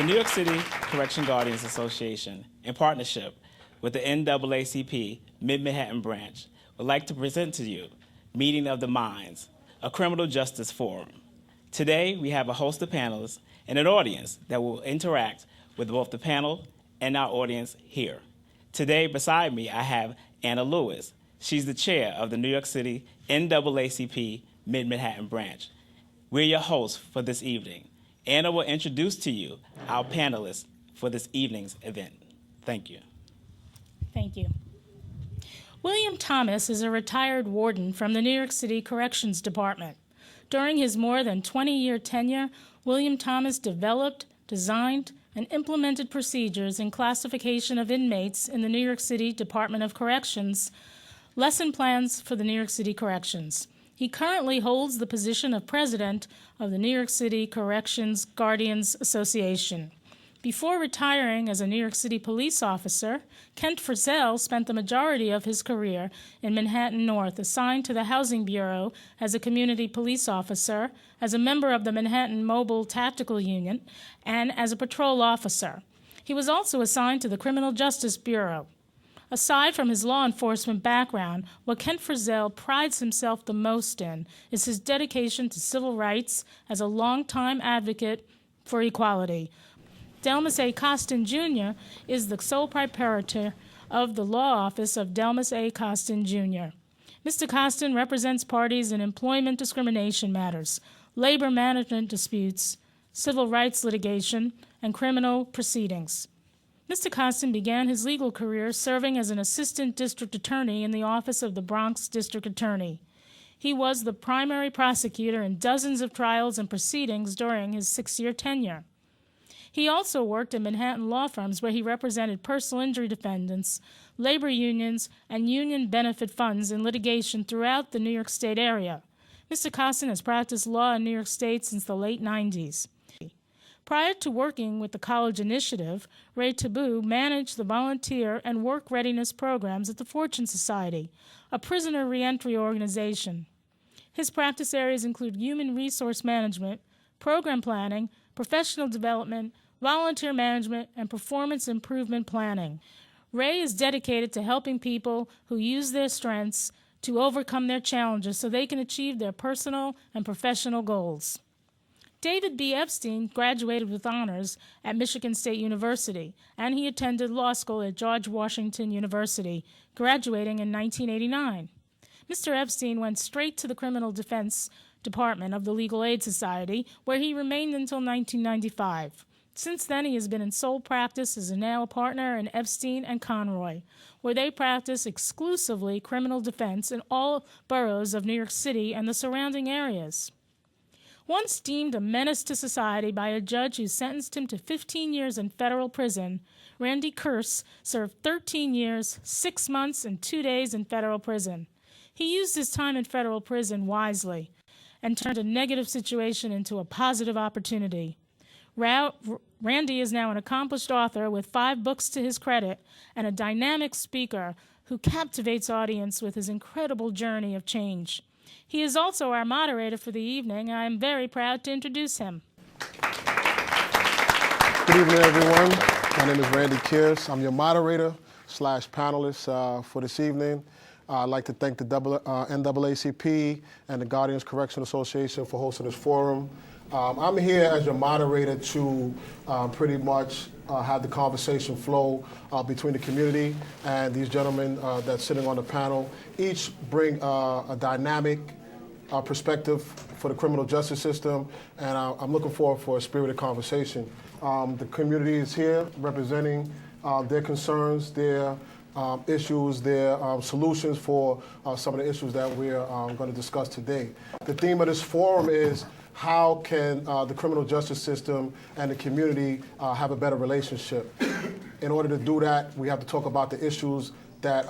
New York City Correction Guardians Association, in partnership with the NAACP Mid-Manhattan Branch, would like to present to you Meeting of the Minds, a criminal justice forum. Today, we have a host of panelists and an audience that will interact with both the panel and our audience here. Today, beside me, I have Anna Lewis. She's the chair of the New York City NAACP Mid-Manhattan Branch. We're your hosts for this evening. Anna will introduce to you our panelists for this evening's event. Thank you. Thank you. William Thomas is a retired warden from the New York City Corrections Department. During his more than 20-year tenure, William Thomas developed, designed, and implemented procedures in classification of inmates in the New York City Department of Corrections, lesson plans for the New York City Corrections. He currently holds the position of president of the New York City Corrections Guardians Association. Before retiring as a New York City police officer, Kent Frizzell spent the majority of his career in Manhattan North, assigned to the Housing Bureau as a community police officer, as a member of the Manhattan Mobile Tactical Unit, and as a patrol officer. He was also assigned to the Criminal Justice Bureau. Aside from his law enforcement background, what Kent Frizzell prides himself the most in is his dedication to civil rights as a longtime advocate for equality. Delmas A. Costin, Jr. is the sole proprietor of the law office of Delmas A. Costin, Jr. Mr. Costin represents parties in employment discrimination matters, labor management disputes, civil rights litigation, and criminal proceedings. Mr. Costin began his legal career serving as an assistant district attorney in the office of the Bronx District Attorney. He was the primary prosecutor in dozens of trials and proceedings during his 6-year tenure. He also worked in Manhattan law firms where he represented personal injury defendants, labor unions, and union benefit funds in litigation throughout the New York State area. Mr. Costin has practiced law in New York State since the late 90s. Prior to working with the College Initiative, Ray Taboo managed the volunteer and work readiness programs at the Fortune Society, a prisoner reentry organization. His practice areas include human resource management, program planning, professional development, volunteer management, and performance improvement planning. Ray is dedicated to helping people who use their strengths to overcome their challenges so they can achieve their personal and professional goals. David B. Epstein graduated with honors at Michigan State University, and he attended law school at George Washington University, graduating in 1989. Mr. Epstein went straight to the Criminal Defense Department of the Legal Aid Society, where he remained until 1995. Since then, he has been in sole practice as a now partner in Epstein and Conroy, where they practice exclusively criminal defense in all boroughs of New York City and the surrounding areas. Once deemed a menace to society by a judge who sentenced him to 15 years in federal prison, Randy Kearse served 13 years, 6 months, and 2 days in federal prison. He used his time in federal prison wisely and turned a negative situation into a positive opportunity. Randy is now an accomplished author with 5 books to his credit and a dynamic speaker who captivates audience with his incredible journey of change. He is also our moderator for the evening, and I am very proud to introduce him. Good evening, everyone. My name is Randy Kearse. I'm your moderator / panelist for this evening. I'd like to thank the NAACP and the Guardians Correction Association for hosting this forum. I'm here as your moderator to pretty much have the conversation flow between the community and these gentlemen that's sitting on the panel. Each bring a dynamic perspective for the criminal justice system, and I'm looking forward for a spirited conversation. The community is here representing their concerns, their issues, their solutions for some of the issues that we're going to discuss today. The theme of this forum is how can the criminal justice system and the community have a better relationship. In order to do that, we have to talk about the issues that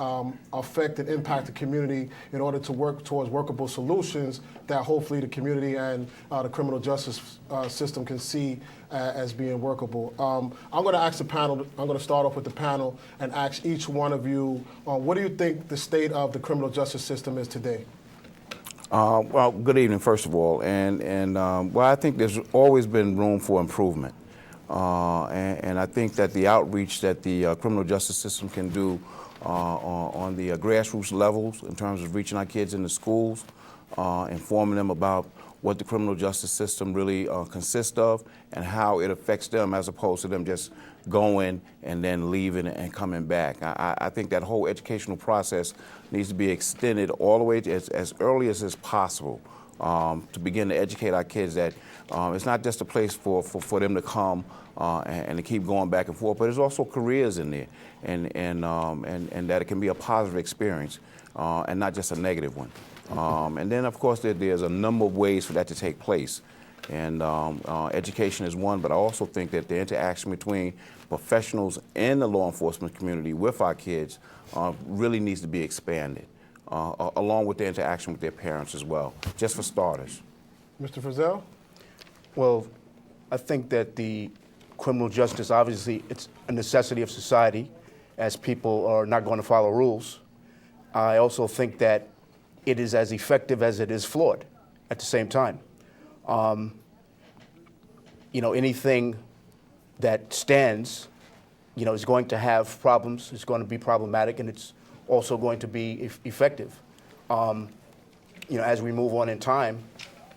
affect and impact the community in order to work towards workable solutions that hopefully the community and the criminal justice system can see as being workable. I'm going to ask the panel, I'm going to start off with the panel and ask each one of you, what do you think the state of the criminal justice system is today? Well, good evening, first of all, and well, I think there's always been room for improvement. And I think that the outreach that the criminal justice system can do on the grassroots levels in terms of reaching our kids in the schools, informing them about what the criminal justice system really consists of and how it affects them as opposed to them just going and then leaving and coming back. I think that whole educational process needs to be extended all the way to as early as is possible to begin to educate our kids that it's not just a place for them to come and to keep going back and forth, but there's also careers in there and that it can be a positive experience and not just a negative one. And then, of course, there's a number of ways for that to take place. And education is one, but I also think that the interaction between professionals and the law enforcement community with our kids really needs to be expanded, along with the interaction with their parents as well, just for starters. Mr. Frizzell? Well, I think that the criminal justice, obviously, it's a necessity of society, as people are not going to follow rules. I also think that it is as effective as it is flawed at the same time. Anything that stands, is going to have problems, it's going to be problematic, and it's also going to be effective. As we move on in time,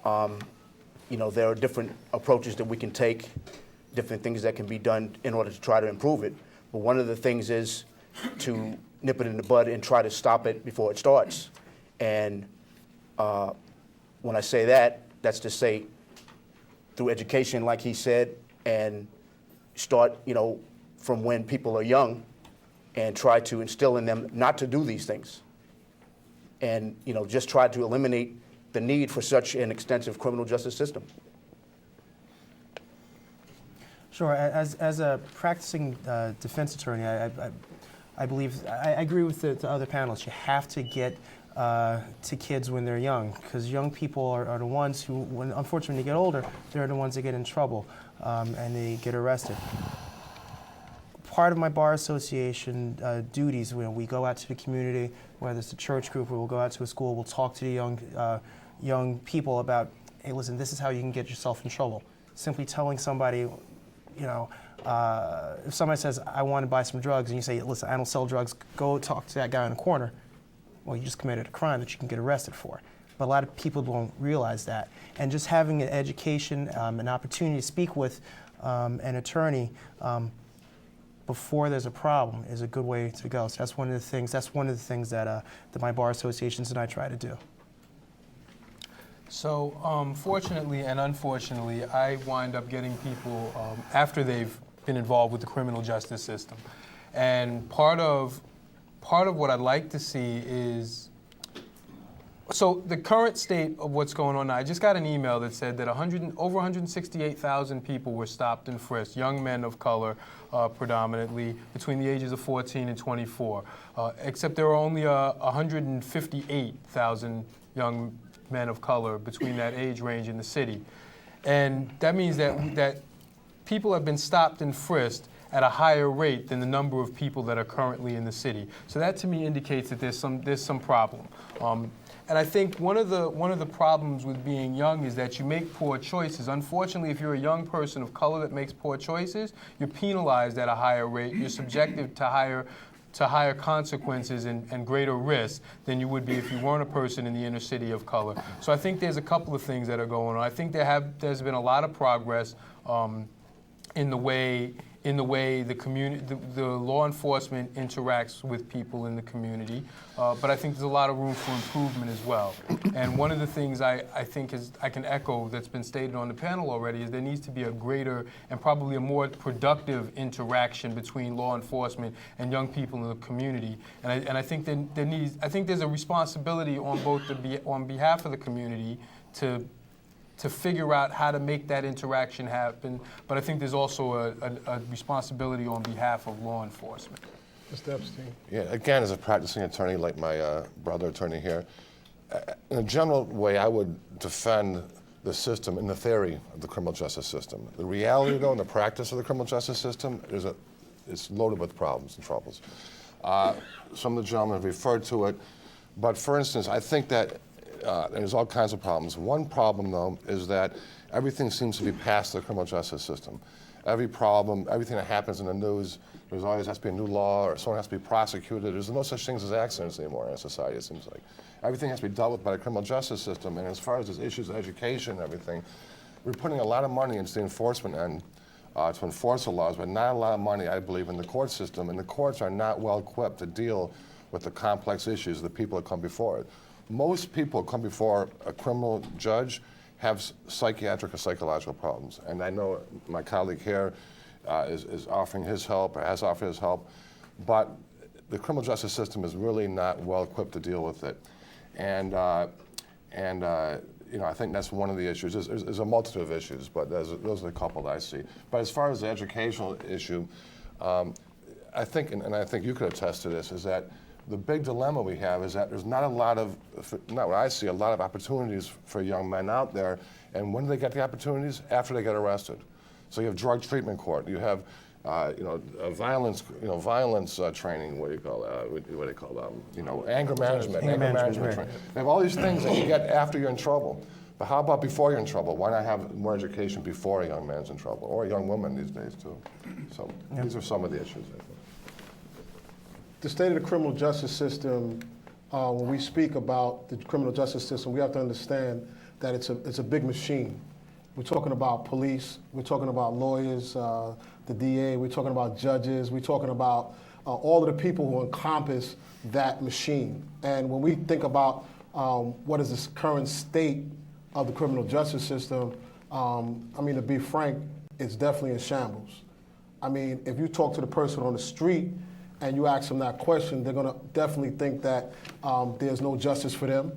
there are different approaches that we can take, different things that can be done in order to try to improve it. But one of the things is to nip it in the bud and try to stop it before it starts. And when I say that, that's to say through education, like he said, and start, from when people are young and try to instill in them not to do these things. And, just try to eliminate the need for such an extensive criminal justice system. Sure. As a practicing defense attorney, I believe, I agree with the other panelists. You have to get to kids when they're young, because young people are the ones who, unfortunately, when they get older, they're the ones that get in trouble and they get arrested. Part of my bar association duties, we go out to the community, whether it's a church group or we'll go out to a school, we'll talk to the young people about, hey, listen, this is how you can get yourself in trouble. Simply telling somebody, if somebody says, I want to buy some drugs, and you say, listen, I don't sell drugs, go talk to that guy in the corner. Well, you just committed a crime that you can get arrested for. But a lot of people don't realize that. And just having an education, an opportunity to speak with an attorney before there's a problem is a good way to go. So that's one of the things. That my bar associations and I try to do. So fortunately and unfortunately, I wind up getting people after they've been involved with the criminal justice system. And part of what I'd like to see is, so the current state of what's going on now, I just got an email that said that over 168,000 people were stopped and frisked, young men of color predominantly, between the ages of 14 and 24, except there were only 158,000 young men of color between that age range in the city. And that means that people have been stopped and frisked at a higher rate than the number of people that are currently in the city. So that to me indicates that there's some problem. And I think one of the problems with being young is that you make poor choices. Unfortunately, if you're a young person of color that makes poor choices, you're penalized at a higher rate. You're subjected to higher consequences and greater risk than you would be if you weren't a person in the inner city of color. So I think there's a couple of things that are going on. I think there's been a lot of progress in the way the law enforcement interacts with people in the community, but I think there's a lot of room for improvement as well. And one of the things I think I can echo that's been stated on the panel already is there needs to be a greater and probably a more productive interaction between law enforcement and young people in the community. And I think there's a responsibility on behalf of the community to figure out how to make that interaction happen, but I think there's also a responsibility on behalf of law enforcement. Mr. Epstein. Yeah, again, as a practicing attorney, like my brother attorney here, in a general way, I would defend the system in the theory of the criminal justice system. The reality, though, in the practice of the criminal justice system, it's loaded with problems and troubles. Some of the gentlemen have referred to it, but for instance, I think that there's all kinds of problems. One problem, though, is that everything seems to be passed the criminal justice system. every problem, everything that happens in the news, there's always has to be a new law or someone has to be prosecuted. There's no such things as accidents anymore in our society, it seems like. Everything has to be dealt with by the criminal justice system, and as far as these issues of education and everything, we're putting a lot of money into the enforcement end to enforce the laws, but not a lot of money, I believe, in the court system, and the courts are not well equipped to deal with the complex issues of the people that come before it. Most people who come before a criminal judge have psychiatric or psychological problems, and I know my colleague here is offering his help, or has offered his help, but the criminal justice system is really not well equipped to deal with it. And you know, I think that's one of the issues. There's a multitude of issues, but those are the couple that I see. But as far as the educational issue, I think, and I think you could attest to this, is that the big dilemma we have is that there's not a lot of, not what I see, a lot of opportunities for young men out there. And when do they get the opportunities? After they get arrested. So you have drug treatment court. You have, you know, violence training. What do you call what do they call you know, anger management. Anger management training. They have all these things that you get after you're in trouble. But how about before you're in trouble? Why not have more education before a young man's in trouble, or a young woman these days too? So these are some of the issues, I think. The state of the criminal justice system, when we speak about the criminal justice system, we have to understand that it's a big machine. We're talking about police, we're talking about lawyers, the DA, we're talking about judges, we're talking about all of the people who encompass that machine. And when we think about what is the current state of the criminal justice system, I mean, to be frank, it's definitely in shambles. I mean, if you talk to the person on the street and you ask them that question, they're gonna definitely think that there's no justice for them.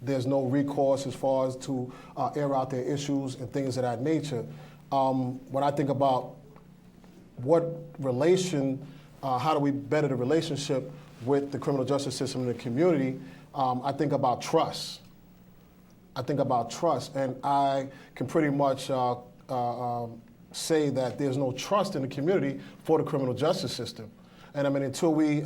There's no recourse as far as to air out their issues and things of that nature. When I think about how do we better the relationship with the criminal justice system in the community, I think about trust. I think about trust, and I can pretty much say that there's no trust in the community for the criminal justice system. And I mean, until we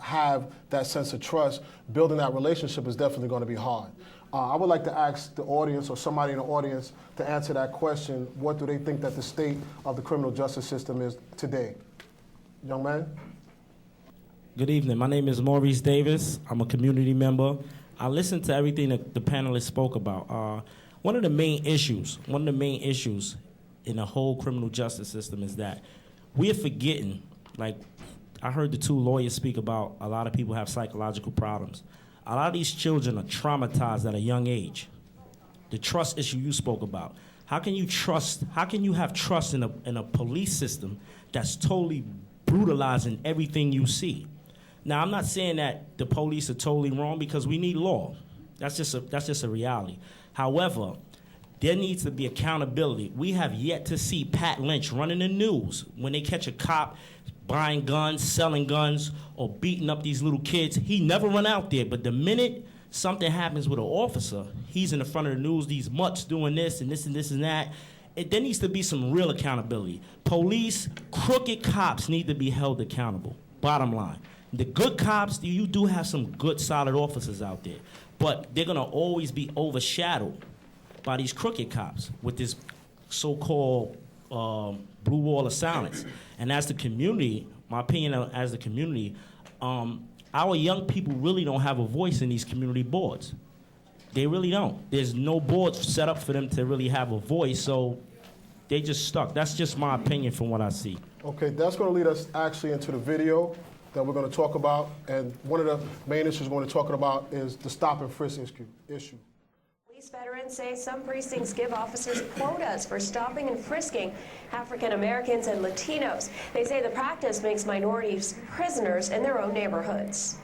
have that sense of trust, building that relationship is definitely going to be hard. I would like to ask the audience or somebody in the audience to answer that question. What do they think that the state of the criminal justice system is today? Young man? Good evening. My name is Maurice Davis. I'm a community member. I listened to everything that the panelists spoke about. One of the main issues in the whole criminal justice system is that we're forgetting, like, I heard the two lawyers speak about a lot of people have psychological problems. A lot of these children are traumatized at a young age. The trust issue you spoke about. How can you have trust in a police system that's totally brutalizing everything you see? Now, I'm not saying that the police are totally wrong, because we need law. That's just a reality. However, there needs to be accountability. We have yet to see Pat Lynch running the news when they catch a cop buying guns, selling guns, or beating up these little kids. He never run out there, but the minute something happens with an officer, he's in the front of the news, these mutts doing this and this and this and that. There needs to be some real accountability. Police, crooked cops need to be held accountable, bottom line. The good cops, you do have some good, solid officers out there, but they're gonna always be overshadowed by these crooked cops with this so-called blue wall of silence. And as the community, my opinion as the community, our young people really don't have a voice in these community boards. They really don't. There's no boards set up for them to really have a voice, so they just stuck. That's just my opinion from what I see. Okay, that's going to lead us actually into the video that we're going to talk about. And one of the main issues we're going to talk about is the stop and frisk issue. Police veterans say some precincts give officers quotas for stopping and frisking African Americans and Latinos. They say the practice makes minorities prisoners in their own neighborhoods.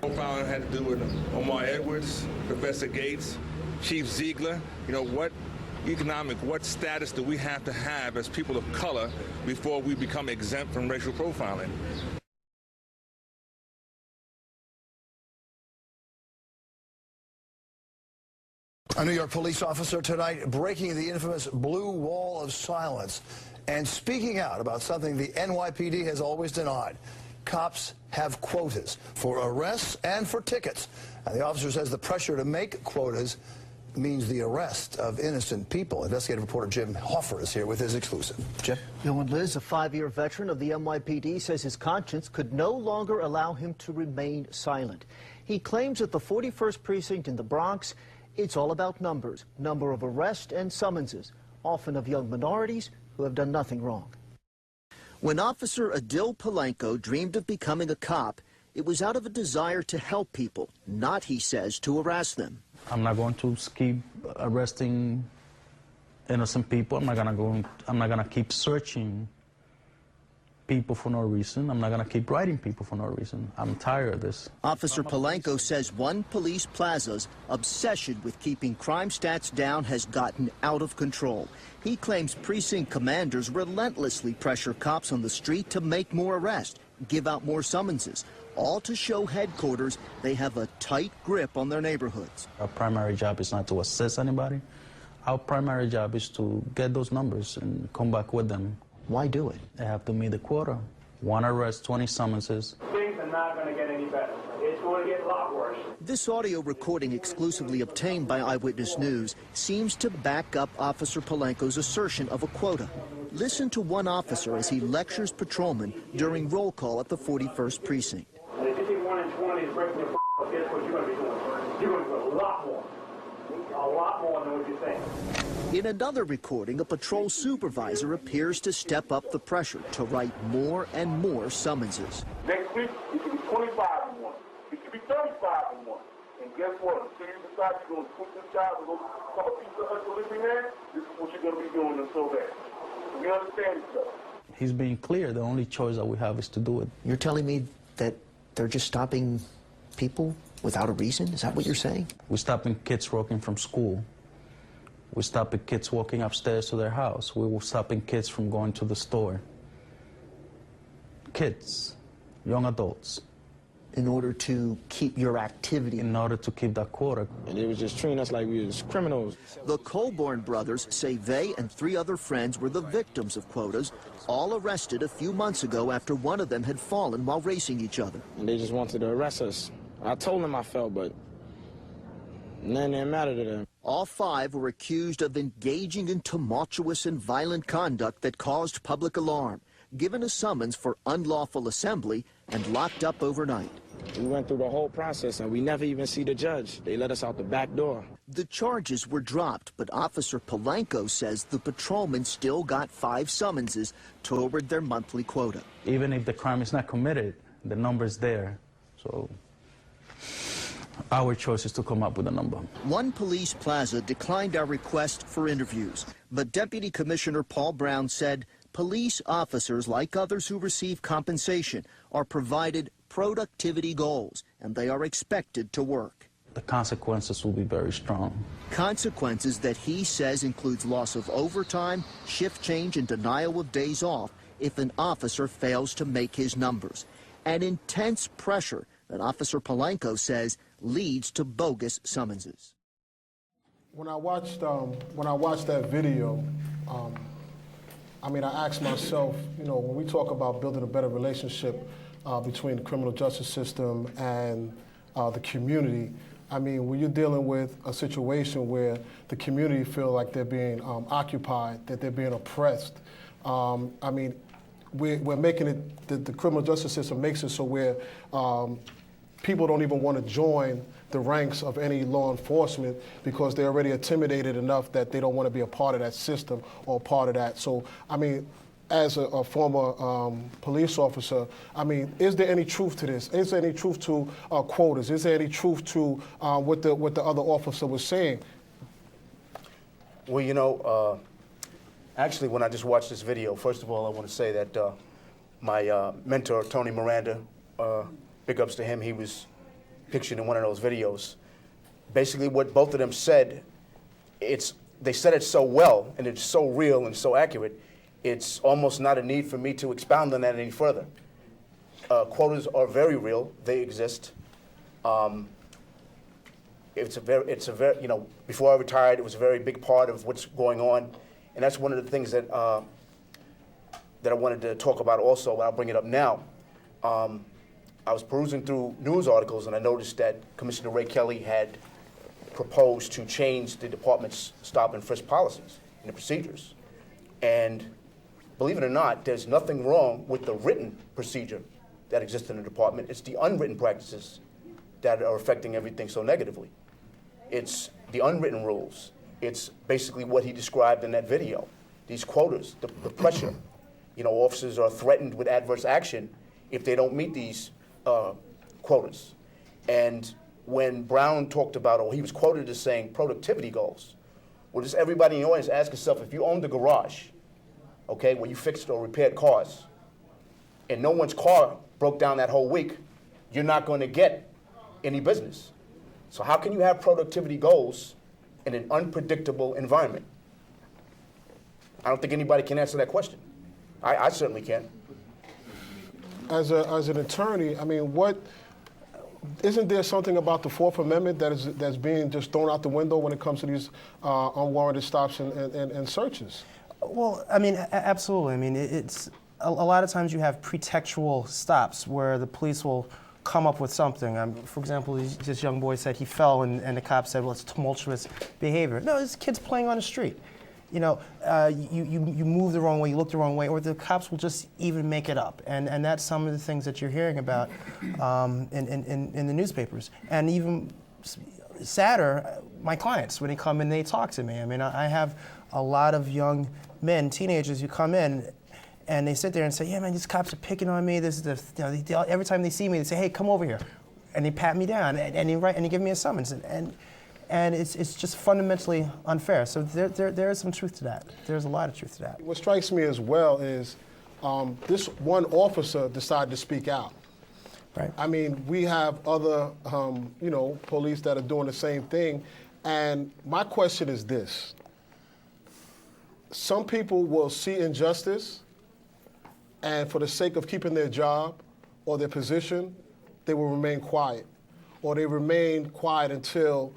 Profiling had to do with Omar Edwards, Professor Gates, Chief Ziegler. You know, what status do we have to have as people of color before we become exempt from racial profiling? A New York police officer tonight breaking the infamous blue wall of silence and speaking out about something the NYPD has always denied. Cops have quotas for arrests and for tickets. And the officer says the pressure to make quotas means the arrest of innocent people. Investigative reporter Jim Hoffer is here with his exclusive. Jim? Bill and Liz, a 5-year veteran of the NYPD, says his conscience could no longer allow him to remain silent. He claims at the 41st Precinct in the Bronx, it's all about numbers, number of arrests and summonses, often of young minorities who have done nothing wrong. When Officer Adil Palenko dreamed of becoming a cop, it was out of a desire to help people, not, he says, to harass them. I'm not going to keep arresting innocent people. I'm not gonna keep searching people for no reason. I'm not gonna keep writing people for no reason. I'm tired of this. Officer Palenko says one police plaza's obsession with keeping crime stats down has gotten out of control. He claims precinct commanders relentlessly pressure cops on the street to make more arrests, give out more summonses, all to show headquarters they have a tight grip on their neighborhoods. Our primary job is not to assist anybody. Our primary job is to get those numbers and come back with them. Why do it? They have to meet the quota. 1 arrest, 20 summonses. Things are not going to get any better. It's going to get a lot worse. This audio recording, exclusively obtained by Eyewitness News, seems to back up Officer Palenko's assertion of a quota. Listen to one officer as he lectures patrolmen during roll call at the 41st Precinct. And if you think 1 in 20 is breaking your guess what you're going to be doing? You're going to do a lot more. A lot more than what you think. In another recording, a patrol supervisor appears to step up the pressure to write more and more summonses. Next week, it could be 25 in one. It could be 35 in one. And guess what? Until you decide you're going to quit this job and go become a piece of living man, this is what you're going to be doing until then. We understand each other. He's being clear. The only choice that we have is to do it. You're telling me that they're just stopping people without a reason? Is that what you're saying? We're stopping kids walking from school. We're stopping kids walking upstairs to their house. We were stopping kids from going to the store. Kids, young adults. In order to keep your activity. In order to keep that quota. And they was just treating us like we was criminals. The Colborn brothers say they and 3 other friends were the victims of quotas, all arrested a few months ago after one of them had fallen while racing each other. And they just wanted to arrest us. I told them I fell, but none didn't matter to them. All 5 were accused of engaging in tumultuous and violent conduct that caused public alarm, given a summons for unlawful assembly, and locked up overnight. We went through the whole process, and we never even see the judge. They let us out the back door. The charges were dropped, but Officer Palenko says the patrolmen still got 5 summonses toward their monthly quota. Even if the crime is not committed, the number's there. So our choice is to come up with a number. One police plaza declined our request for interviews, but Deputy Commissioner Paul Brown said police officers, like others who receive compensation, are provided productivity goals, and they are expected to work. The consequences will be very strong. Consequences that he says includes loss of overtime, shift change, and denial of days off if an officer fails to make his numbers. And intense pressure that Officer Palenko says leads to bogus summonses. When I watched that video, I mean, I asked myself, you know, when we talk about building a better relationship between the criminal justice system and the community, I mean, when you're dealing with a situation where the community feel like they're being occupied, that they're being oppressed, I mean, we're making it, the criminal justice system makes it so where people don't even want to join the ranks of any law enforcement because they're already intimidated enough that they don't want to be a part of that system or part of that. So, I mean, as a former police officer, I mean, is there any truth to this? Is there any truth to quotas? Is there any truth to what the other officer was saying? Well, you know, actually, when I just watched this video, first of all, I want to say that my mentor, Tony Miranda, big ups to him, he was pictured in one of those videos. Basically, what both of them said, they said it so well, and it's so real and so accurate, it's almost not a need for me to expound on that any further. Quotas are very real, they exist. It's a very, you know, before I retired, it was a very big part of what's going on, and that's one of the things that I wanted to talk about also, and I'll bring it up now. I was perusing through news articles, and I noticed that Commissioner Ray Kelly had proposed to change the department's stop and frisk policies and the procedures. And believe it or not, there's nothing wrong with the written procedure that exists in the department. It's the unwritten practices that are affecting everything so negatively. It's the unwritten rules. It's basically what he described in that video. These quotas, the pressure. You know, officers are threatened with adverse action if they don't meet these quotas. And when Brown talked about, or he was quoted as saying, productivity goals, well, just everybody in the audience ask yourself, if you owned a garage, okay, where you fixed or repaired cars, and no one's car broke down that whole week, you're not going to get any business. So how can you have productivity goals in an unpredictable environment? I don't think anybody can answer that question. I certainly can. As an attorney, I mean, isn't there something about the Fourth Amendment that's being just thrown out the window when it comes to these unwarranted stops and searches? Well, I mean, absolutely. I mean, it's a lot of times you have pretextual stops where the police will come up with something. For example, this young boy said he fell, and the cop said, well, it's tumultuous behavior. No, this kid's playing on the street. You know, you move the wrong way, you look the wrong way, or the cops will just even make it up. And that's some of the things that you're hearing about in the newspapers. And even sadder, my clients, when they come in, they talk to me. I mean, I have a lot of young men, teenagers who come in, and they sit there and say, yeah, man, these cops are picking on me. This is every time they see me, they say, hey, come over here. And they pat me down, and they give me a summons. And it's just fundamentally unfair. So there is some truth to that. There's a lot of truth to that. What strikes me as well is this one officer decided to speak out. Right. I mean, we have other, police that are doing the same thing. And my question is this. Some people will see injustice, and for the sake of keeping their job or their position, they will remain quiet. Or they remain quiet until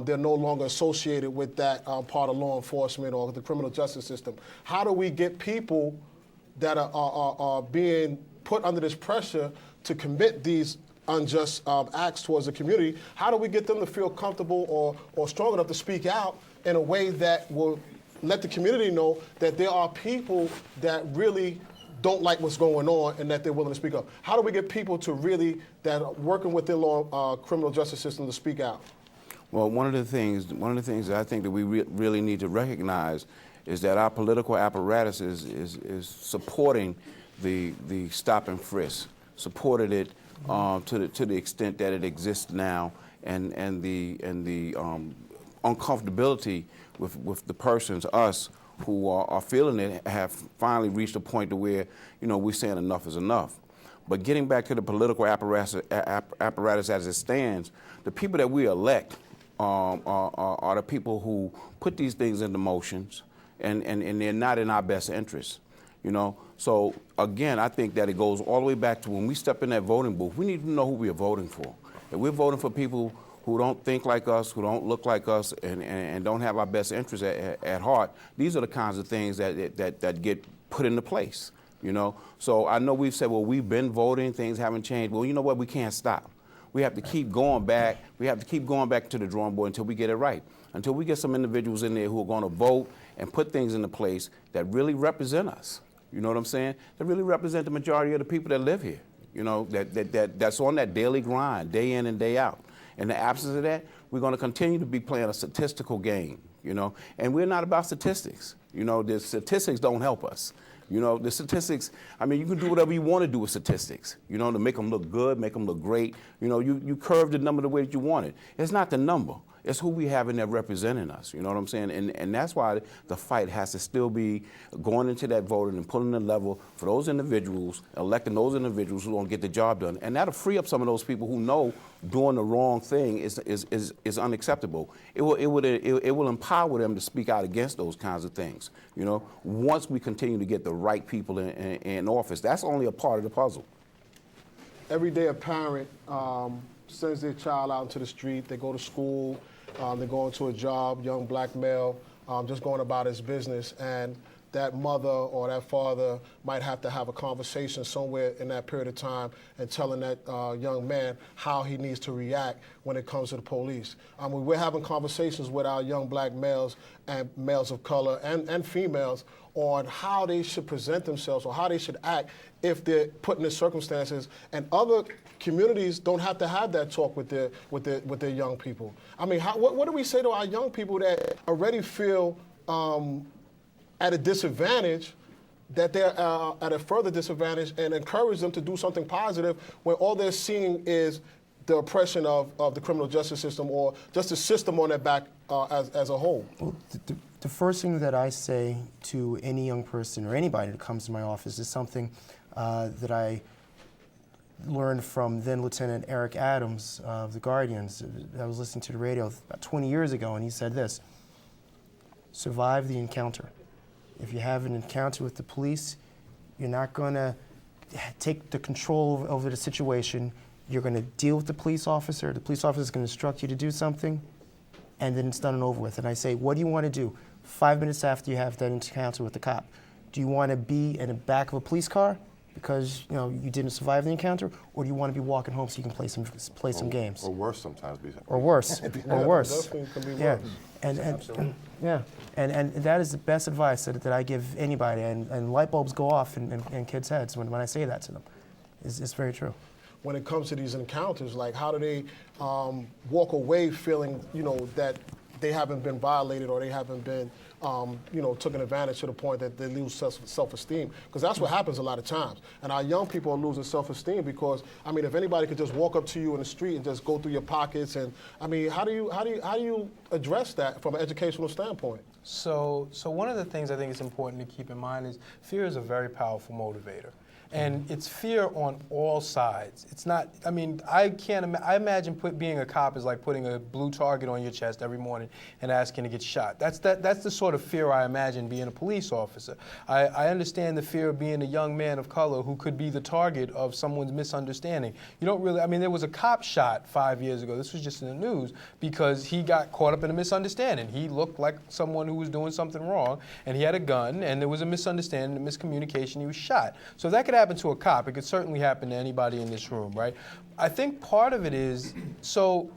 they're no longer associated with that part of law enforcement or the criminal justice system. How do we get people that are being put under this pressure to commit these unjust acts towards the community? How do we get them to feel comfortable or strong enough to speak out in a way that will let the community know that there are people that really don't like what's going on and that they're willing to speak up? How do we get people to really, that are working within law, criminal justice system, to speak out? Well, one of the things that I think that we really need to recognize is that our political apparatus is supporting the stop and frisk, supported it to the extent that it exists now, and the uncomfortability with the persons, us, who are feeling it, have finally reached a point to where, we're saying enough is enough. But getting back to the political apparatus as it stands, the people that we elect are the people who put these things into motions, and they're not in our best interest. So again, I think that it goes all the way back to when we step in that voting booth, we need to know who we are voting for. If we're voting for people who don't think like us, who don't look like us, and don't have our best interests at heart, these are the kinds of things that get put into place, So I know we've said, well, we've been voting, things haven't changed. Well, you know what, we can't stop. We have to keep going back. We have to keep going back to the drawing board until we get it right, until we get some individuals in there who are going to vote and put things into place that really represent us. You know what I'm saying? That really represent the majority of the people that live here, that's on that daily grind, day in and day out. In the absence of that, we're going to continue to be playing a statistical game, and we're not about statistics. The statistics don't help us. The statistics, I mean, you can do whatever you want to do with statistics, to make them look good, make them look great. You curve the number the way that you want it. It's not the number. It's who we have in there representing us, you know what I'm saying? And that's why the fight has to still be going into that voting and pulling the level for those individuals, electing those individuals who don't get the job done. And that'll free up some of those people who know doing the wrong thing is unacceptable. It will empower them to speak out against those kinds of things, once we continue to get the right people in office. That's only a part of the puzzle. Every day a parent sends their child out into the street, they go to school, they go into a job, young black male, just going about his business, and that mother or that father might have to have a conversation somewhere in that period of time and telling that young man how he needs to react when it comes to the police. We're having conversations with our young black males and males of color and females on how they should present themselves or how they should act if they're put in the circumstances. And other communities don't have to have that talk with their young people. I mean, what do we say to our young people that already feel at a disadvantage, that they're at a further disadvantage, and encourage them to do something positive when all they're seeing is the oppression of the criminal justice system or just the system on their back as a whole? Well, the first thing that I say to any young person or anybody that comes to my office is something that I learned from then Lieutenant Eric Adams of the Guardians. I was listening to the radio about 20 years ago, and he said this: survive the encounter. If you have an encounter with the police, you're not going to take the control over the situation. You're going to deal with the police officer is going to instruct you to do something, and then it's done and over with. And I say, what do you want to do 5 minutes after you have that encounter with the cop? Do you want to be in the back of a police car because you didn't survive the encounter, or do you want to be walking home so you can play some games? Or worse sometimes. Or worse. Or worse. Definitely can be Yeah. worse. And that is the best advice that I give anybody. And light bulbs go off in kids' heads when I say that to them. It's very true. When it comes to these encounters, like how do they walk away feeling, that they haven't been violated or they haven't been, taken advantage to the point that they lose self-esteem? Because that's what happens a lot of times. And our young people are losing self-esteem because, if anybody could just walk up to you in the street and just go through your pockets, and how do you address that from an educational standpoint? So one of the things I think is important to keep in mind is fear is a very powerful motivator. And it's fear on all sides. It's not, I imagine being a cop is like putting a blue target on your chest every morning and asking to get shot. That's the sort of fear I imagine being a police officer. I understand the fear of being a young man of color who could be the target of someone's misunderstanding. You don't really, there was a cop shot 5 years ago, this was just in the news, because he got caught up in a misunderstanding. He looked like someone who was doing something wrong, and he had a gun, and there was a misunderstanding, a miscommunication, he was shot. So that could happen to a cop. It could certainly happen to anybody in this room, right? I think part of it is, so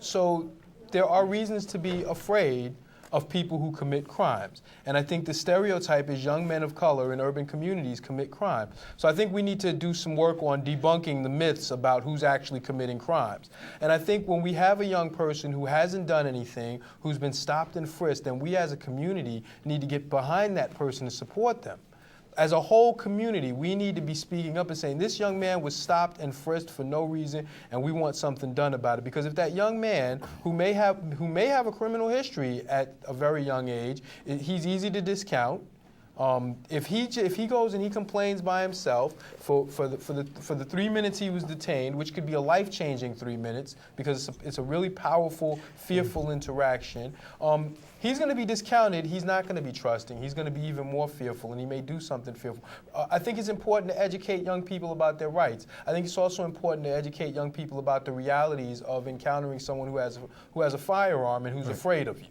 there are reasons to be afraid of people who commit crimes. And I think the stereotype is young men of color in urban communities commit crime. So I think we need to do some work on debunking the myths about who's actually committing crimes. And I think when we have a young person who hasn't done anything, who's been stopped and frisked, then we as a community need to get behind that person to support them. As a whole community, we need to be speaking up and saying, this young man was stopped and frisked for no reason, and we want something done about it. Because if that young man, who may have a criminal history at a very young age, he's easy to discount. If he goes and he complains by himself for the 3 minutes he was detained, which could be a life-changing 3 minutes because it's a really powerful, fearful interaction, he's going to be discounted. He's not going to be trusting. He's going to be even more fearful, and he may do something fearful. I think it's important to educate young people about their rights. I think it's also important to educate young people about the realities of encountering someone who has a firearm and who's afraid of you.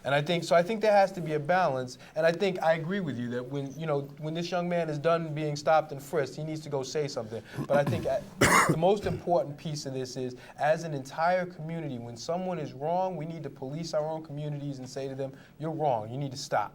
And I think there has to be a balance, and I think I agree with you that when this young man is done being stopped and frisked, he needs to go say something. But I think the most important piece of this is, as an entire community, when someone is wrong, we need to police our own communities and say to them, you're wrong, you need to stop.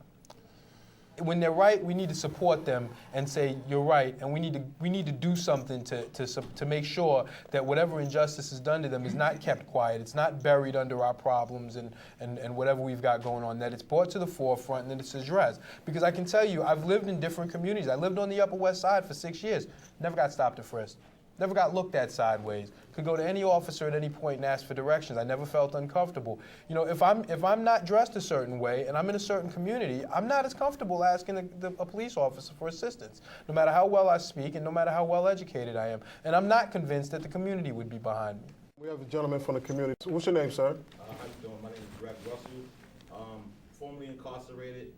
When they're right, we need to support them and say, you're right, and we need to do something to make sure that whatever injustice is done to them is not kept quiet, it's not buried under our problems and whatever we've got going on, that it's brought to the forefront and that it's addressed. Because I can tell you, I've lived in different communities. I lived on the Upper West Side for 6 years, never got stopped or frisked. Never got looked at sideways. Could go to any officer at any point and ask for directions. I never felt uncomfortable. If I'm not dressed a certain way and I'm in a certain community, I'm not as comfortable asking a police officer for assistance, no matter how well I speak and no matter how well educated I am. And I'm not convinced that the community would be behind me. We have a gentleman from the community. What's your name, sir? How you doing? My name is Greg Russell. Formerly incarcerated.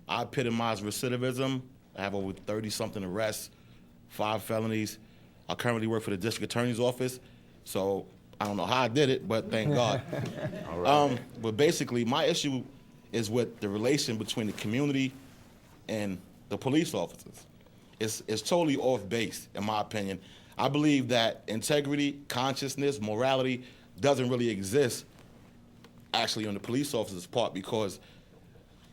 I epitomize recidivism. I have over 30-something arrests, 5 felonies. I currently work for the district attorney's office, so I don't know how I did it, but thank God. All right. But basically, my issue is with the relation between the community and the police officers. It's totally off base, in my opinion. I believe that integrity, consciousness, morality doesn't really exist actually on the police officers' part, because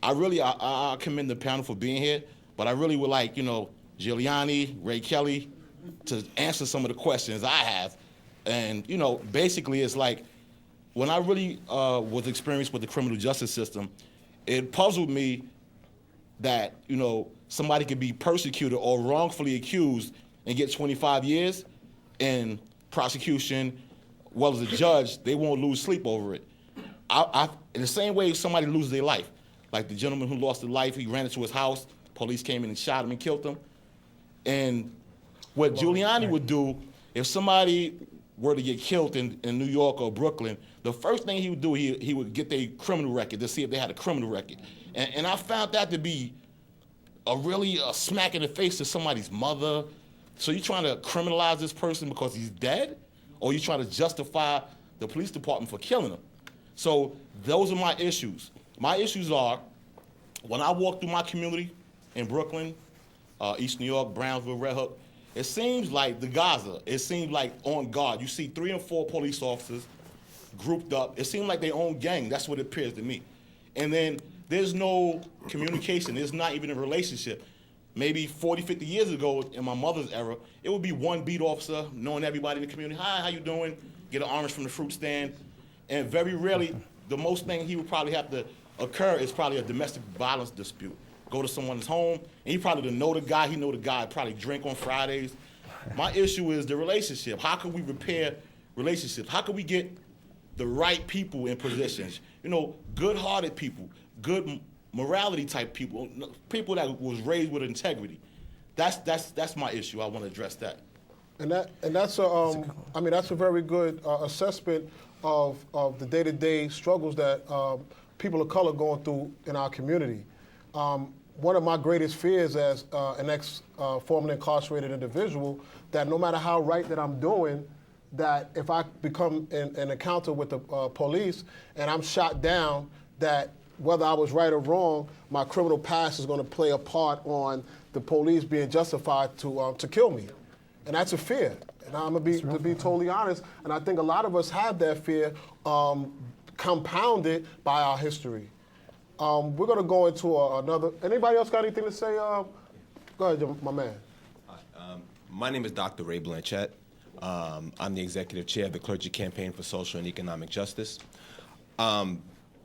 I commend the panel for being here, but I really would like, Giuliani, Ray Kelly, to answer some of the questions I have. And, basically it's like, when I really was experienced with the criminal justice system, it puzzled me that, somebody could be persecuted or wrongfully accused and get 25 years, and prosecution, well as a judge, they won't lose sleep over it. In the same way somebody loses their life, like the gentleman who lost his life, he ran into his house, police came in and shot him and killed him. And what Giuliani would do, if somebody were to get killed in New York or Brooklyn, the first thing he would do, he would get their criminal record to see if they had a criminal record. And I found that to be a smack in the face to somebody's mother. So you trying to criminalize this person because he's dead? Or you trying to justify the police department for killing him? So those are my issues. My issues are, when I walk through my community in Brooklyn, East New York, Brownsville, Red Hook, it seems like the Gaza. It seems like on guard. You see 3 and 4 police officers grouped up. It seems like their own gang. That's what it appears to me. And then there's no communication. There's not even a relationship. Maybe 40, 50 years ago, in my mother's era, it would be one beat officer knowing everybody in the community. Hi, how you doing? Get an orange from the fruit stand. And very rarely, the most thing he would probably have to occur is probably a domestic violence dispute. Go to someone's home, and he probably didn't know the guy. He know the guy probably drink on Fridays. My issue is the relationship. How can we repair relationships? How can we get the right people in positions? Good-hearted people, good morality type people, people that was raised with integrity. That's my issue. I want to address that. And that's a very good assessment of the day-to-day struggles that people of color going through in our community. One of my greatest fears as an formerly incarcerated individual, that no matter how right that I'm doing, that if I become in an encounter with the police and I'm shot down, that whether I was right or wrong, my criminal past is going to play a part on the police being justified to kill me. And that's a fear. And I'm going to be totally honest, and I think a lot of us have that fear compounded by our history. We're going to go into another. Anybody else got anything to say? Go ahead, my man. My name is Dr. Ray Blanchette. I'm the executive chair of the Clergy Campaign for Social and Economic Justice.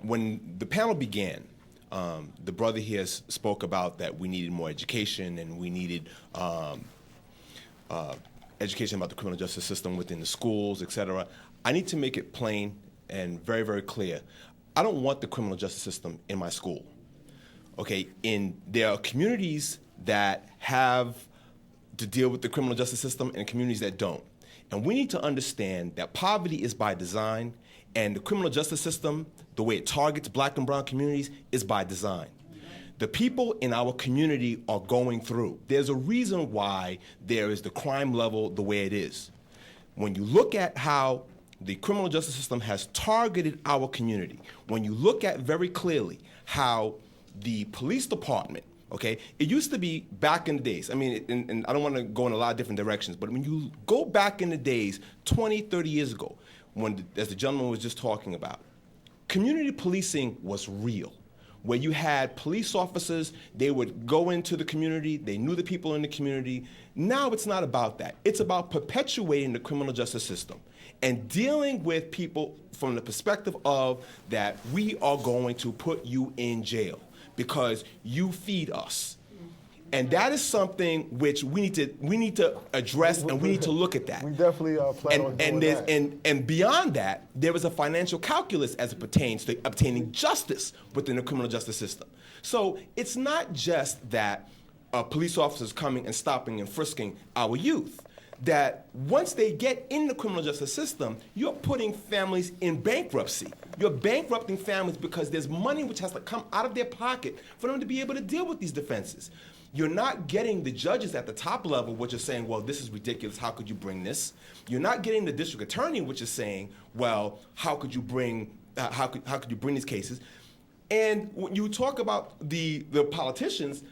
When the panel began, the brother here spoke about that we needed more education and we needed education about the criminal justice system within the schools, et cetera. I need to make it plain and very, very clear. I don't want the criminal justice system in my school. Okay, there are communities that have to deal with the criminal justice system and communities that don't. And we need to understand that poverty is by design, and the criminal justice system, the way it targets black and brown communities, is by design. The people in our community are going through. There's a reason why there is the crime level the way it is. When you look at how the criminal justice system has targeted our community, when you look at very clearly how the police department, okay, it used to be back in the days, and I don't want to go in a lot of different directions, but when you go back in the days, 20, 30 years ago, as the gentleman was just talking about, community policing was real. Where you had police officers, they would go into the community, they knew the people in the community. Now it's not about that. It's about perpetuating the criminal justice system and dealing with people from the perspective of that we are going to put you in jail because you feed us. And that is something which we need to address, and we need to look at that. We definitely plan on doing that. And beyond that, there is a financial calculus as it pertains to obtaining justice within the criminal justice system. So it's not just that police officers coming and stopping and frisking our youth. That once they get in the criminal justice system, you're putting families in bankruptcy. You're bankrupting families because there's money which has to come out of their pocket for them to be able to deal with these defenses. You're not getting the judges at the top level, which are saying, well, this is ridiculous, how could you bring this? You're not getting the district attorney, which is saying, well, how could you bring these cases? And when you talk about the politicians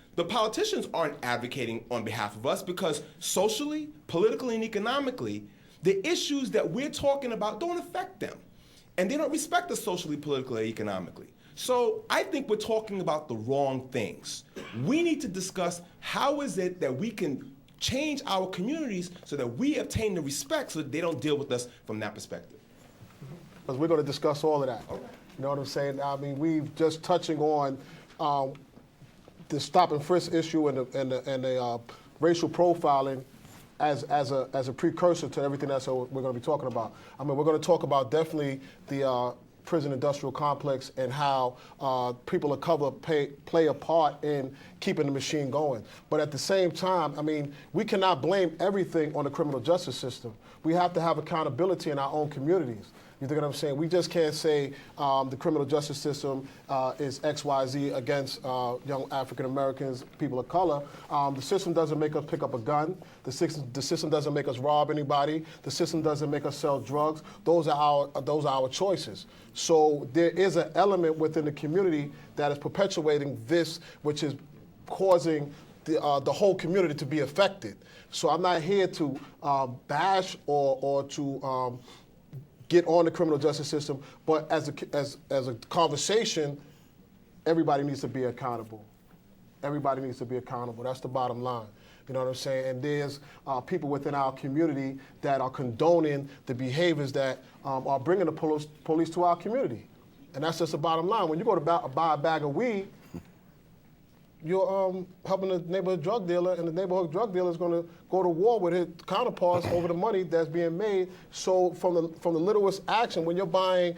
aren't advocating on behalf of us because socially, politically, and economically, the issues that we're talking about don't affect them. And they don't respect us socially, politically, or economically. So I think we're talking about the wrong things. We need to discuss how is it that we can change our communities so that we obtain the respect so that they don't deal with us from that perspective. Because we're going to discuss all of that. Okay. You know what I'm saying? I mean, we've just touching on the stop and frisk issue and the racial profiling as a precursor to everything else we're going to be talking about. I mean, we're going to talk about definitely the prison industrial complex and how people of color play a part in keeping the machine going. But at the same time, I mean, we cannot blame everything on the criminal justice system. We have to have accountability in our own communities. You think what I'm saying? We just can't say the criminal justice system is XYZ against young African Americans, people of color. The system doesn't make us pick up a gun. The system doesn't make us rob anybody. The system doesn't make us sell drugs. Those are our choices. So there is an element within the community that is perpetuating this, which is causing the whole community to be affected. So I'm not here to bash or to get on the criminal justice system, but as a conversation, everybody needs to be accountable. Everybody needs to be accountable. That's the bottom line. You know what I'm saying? And there's people within our community that are condoning the behaviors that are bringing the police to our community. And that's just the bottom line. When you go to buy a bag of weed, you're helping the neighborhood drug dealer, and the neighborhood drug dealer is going to go to war with his counterparts over the money that's being made. So from the littlest action, when you're buying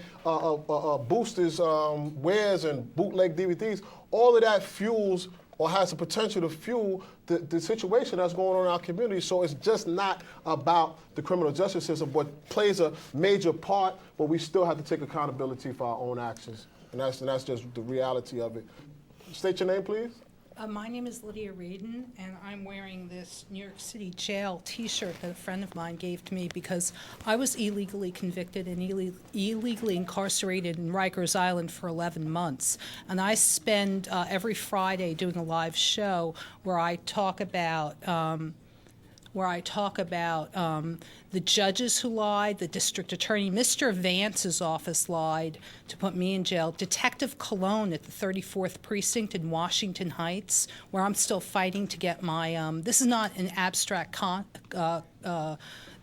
boosters, wares, and bootleg DVDs, all of that fuels or has the potential to fuel the situation that's going on in our community. So it's just not about the criminal justice system, but plays a major part, but we still have to take accountability for our own actions. And that's just the reality of it. State your name, please. My name is Lydia Radin, and I'm wearing this New York City jail T-shirt that a friend of mine gave to me because I was illegally convicted and illegally incarcerated in Rikers Island for 11 months. And I spend every Friday doing a live show where I talk about the judges who lied, the district attorney, Mr. Vance's office lied to put me in jail, Detective Cologne at the 34th Precinct in Washington Heights, where I'm still fighting to get my, this is not an abstract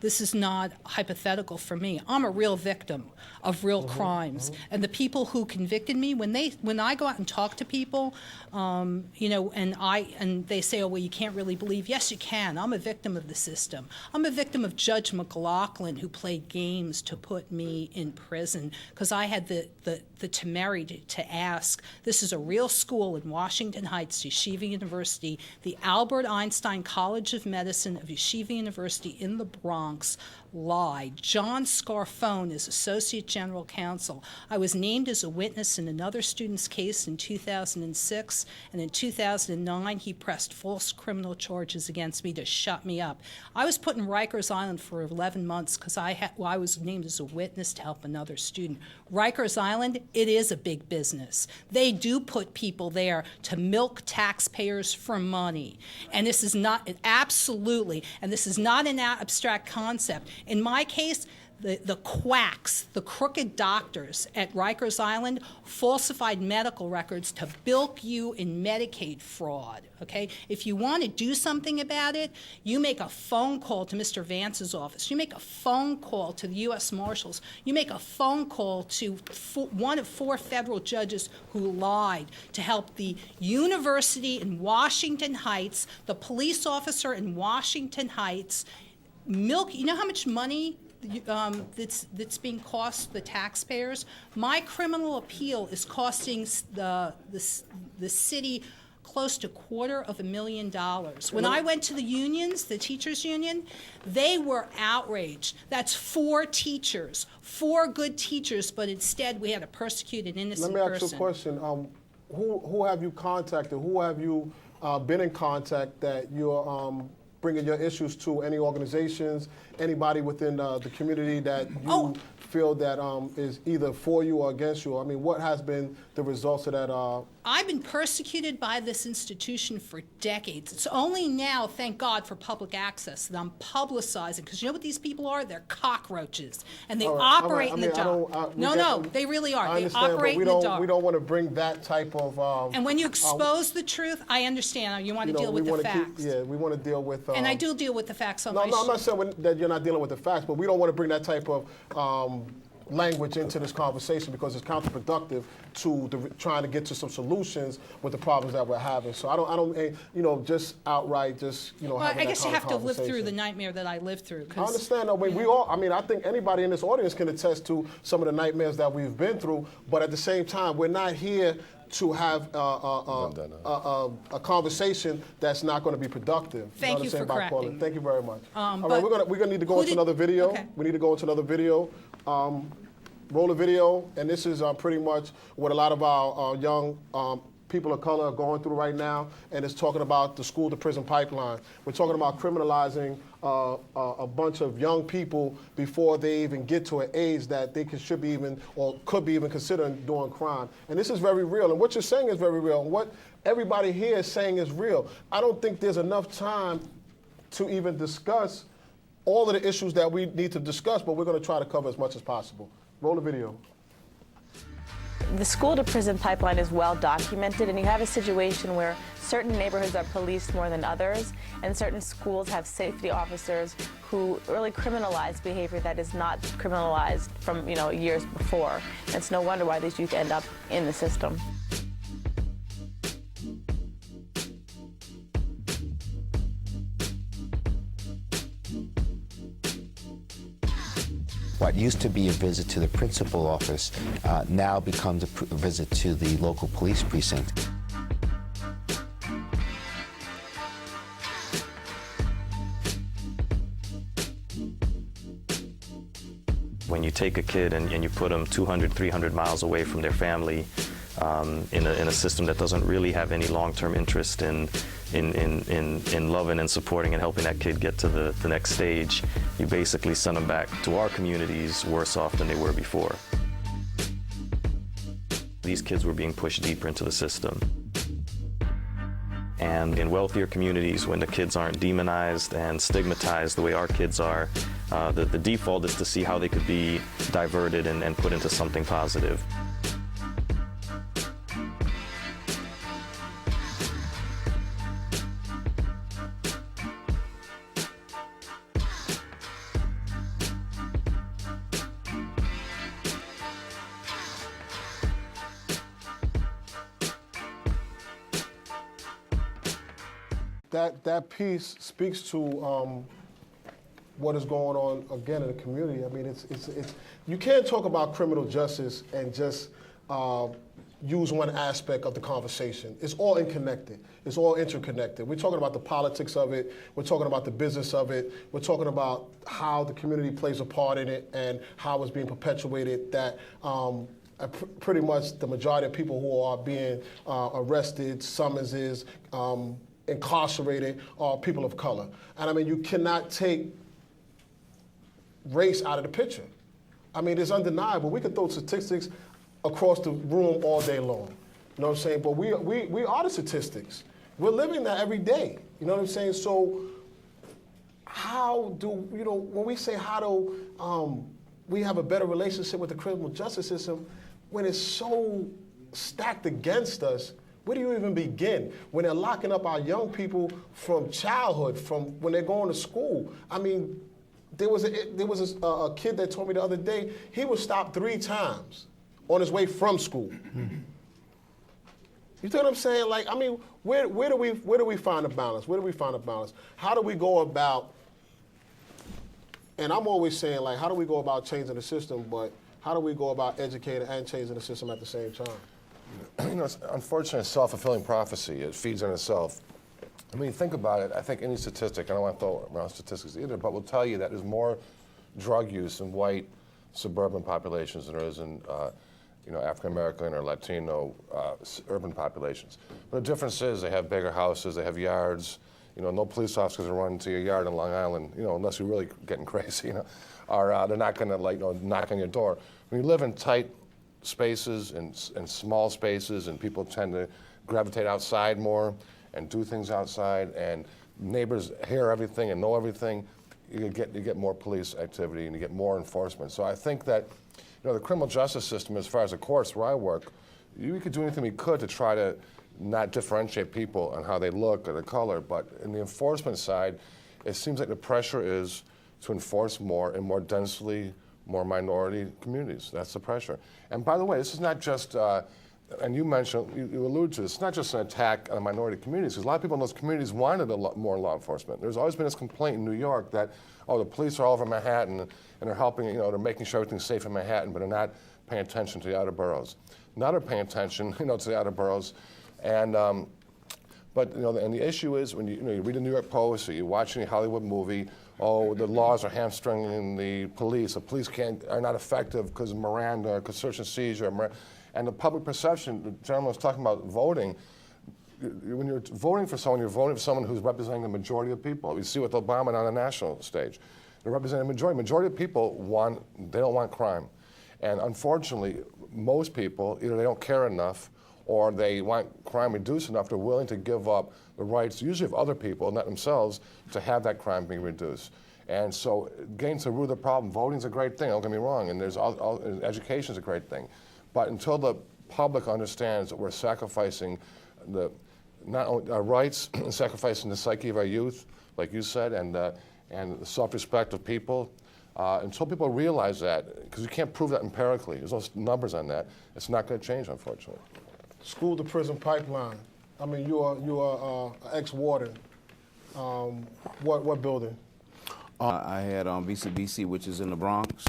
this is not hypothetical for me. I'm a real victim of real crimes. And the people who convicted me, when I go out and talk to people, you know, and they say, oh, well, you can't really believe. Yes, you can. I'm a victim of the system. I'm a victim of Judge McLaughlin, who played games to put me in prison because I had the temerity to ask. This is a real school in Washington Heights, Yeshiva University, the Albert Einstein College of Medicine of Yeshiva University in the Bronx, lied. John Scarfone is Associate General Counsel. I was named as a witness in another student's case in 2006, and in 2009 he pressed false criminal charges against me to shut me up. I was put in Rikers Island for 11 months because I was named as a witness to help another student. Rikers Island, it is a big business. They do put people there to milk taxpayers for money. And this is not, absolutely, and this is not an abstract concept. In my case, the quacks, the crooked doctors at Rikers Island falsified medical records to bilk you in Medicaid fraud, okay? If you want to do something about it, you make a phone call to Mr. Vance's office. You make a phone call to the U.S. Marshals. You make a phone call to one of 4 federal judges who lied to help the university in Washington Heights, the police officer in Washington Heights, milk. You know how much money that's being cost the taxpayers? My criminal appeal is costing the city close to $250,000. When I went to the unions, the teachers union, they were outraged. That's 4 teachers, 4 good teachers, but instead we had to persecute an innocent person. Let me ask you a question. Who have you contacted? Who have you been in contact that you're bringing your issues to? Any organizations, anybody within the community that you feel that is either for you or against you? I mean, what has been the results of that? I've been persecuted by this institution for decades. It's only now, thank God, for public access that I'm publicizing, because you know what these people are? They're cockroaches, and they operate in the dark. No, they really are. They operate in the dark. We don't want to bring that type of... and when you expose the truth, I understand. You want to deal with the facts. We want to deal with... and I do deal with the facts on my No, I'm not saying that you're not dealing with the facts, but we don't want to bring that type of language into this conversation because it's counterproductive to trying to get to some solutions with the problems that we're having. So I don't, just outright, well, I guess you have to live through the nightmare that I lived through. I understand. I think anybody in this audience can attest to some of the nightmares that we've been through. But at the same time, we're not here to have a conversation that's not going to be productive. Thank you for correcting. Thank you very much. All right, we're going to need to go into another video. Okay. We need to go into another video. Roll a video, and this is pretty much what a lot of our young people of color are going through right now, and it's talking about the school-to-prison pipeline. We're talking about criminalizing a bunch of young people before they even get to an age that they should be even, or could be even considering doing crime. And this is very real, and what you're saying is very real, and what everybody here is saying is real. I don't think there's enough time to even discuss all of the issues that we need to discuss, but we're going to try to cover as much as possible. Roll the video. The school-to-prison pipeline is well documented, and you have a situation where certain neighborhoods are policed more than others, and certain schools have safety officers who really criminalize behavior that is not criminalized from years before. And it's no wonder why these youth end up in the system. What used to be a visit to the principal office now becomes a visit to the local police precinct. When you take a kid and you put them 200, 300 miles away from their family in a system that doesn't really have any long-term interest in loving and supporting and helping that kid get to the next stage, you basically send them back to our communities worse off than they were before. These kids were being pushed deeper into the system. And in wealthier communities, when the kids aren't demonized and stigmatized the way our kids are, the default is to see how they could be diverted and put into something positive. That piece speaks to what is going on again in the community. I mean, it's you can't talk about criminal justice and just use one aspect of the conversation. It's all interconnected. It's all interconnected. We're talking about the politics of it. We're talking about the business of it. We're talking about how the community plays a part in it and how it's being perpetuated. That pretty much the majority of people who are being arrested, summonses, incarcerated are people of color. And I mean, you cannot take race out of the picture. I mean, it's undeniable. We could throw statistics across the room all day long. You know what I'm saying? But we are the statistics. We're living that every day. You know what I'm saying? So how do, when we say how do we have a better relationship with the criminal justice system when it's so stacked against us? Where do you even begin? When they're locking up our young people from childhood, from when they're going to school. I mean, there was a kid that told me the other day, he was stopped 3 times on his way from school. You know what I'm saying? Like, I mean, where do we find a balance? Where do we find a balance? How do we go about, and I'm always saying, like, how do we go about changing the system, but how do we go about educating and changing the system at the same time? It's unfortunate self-fulfilling prophecy. It feeds on itself. I mean, think about it. I think any statistic, I don't want to throw around statistics either, but will tell you that there's more drug use in white suburban populations than there is in African-American or Latino urban populations. But the difference is they have bigger houses, they have yards, You know, no police officers are running to your yard in Long Island, you know, unless you're really getting crazy, you know, or they're not going to, like, you know, knock on your door. When you live in tight spaces and small spaces, and people tend to gravitate outside more and do things outside, and neighbors hear everything and know everything, you get more police activity and you get more enforcement. So I think that, you know, the criminal justice system, as far as the courts where I work, we could do anything we could to try to not differentiate people on how they look or their color, but in the enforcement side, it seems like the pressure is to enforce more in more densely, more minority communities. That's the pressure. And by the way, this is not just, and you mentioned, you alluded to this, it's not just an attack on minority communities, because a lot of people in those communities wanted a lot more law enforcement. There's always been this complaint in New York that, oh, the police are all over Manhattan, and they're helping, you know, they're making sure everything's safe in Manhattan, but they're not paying attention to the outer boroughs. Now they're paying attention, you know, to the outer boroughs. And, but, you know, and the issue is when you read the New York Post or you're watching a Hollywood movie, oh, the laws are hamstringing the police are not effective because of Miranda, because search and seizure, and the public perception, the gentleman was talking about voting. When you're voting for someone, you're voting for someone who's representing the majority of people. You see with Obama on the national stage. They're representing the majority. Majority of people they don't want crime. And unfortunately, most people, either they don't care enough or they want crime reduced enough, they're willing to give up the rights, usually of other people, not themselves, to have that crime being reduced. And so getting to the root of the problem, voting's a great thing, don't get me wrong, and education's a great thing. But until the public understands that we're sacrificing not only our rights, sacrificing the psyche of our youth, like you said, and the self-respect of people, until people realize that, because you can't prove that empirically, there's no numbers on that, it's not going to change, unfortunately. School to prison pipeline. I mean, you are ex-warden. What building? I had VCBC, which is in the Bronx,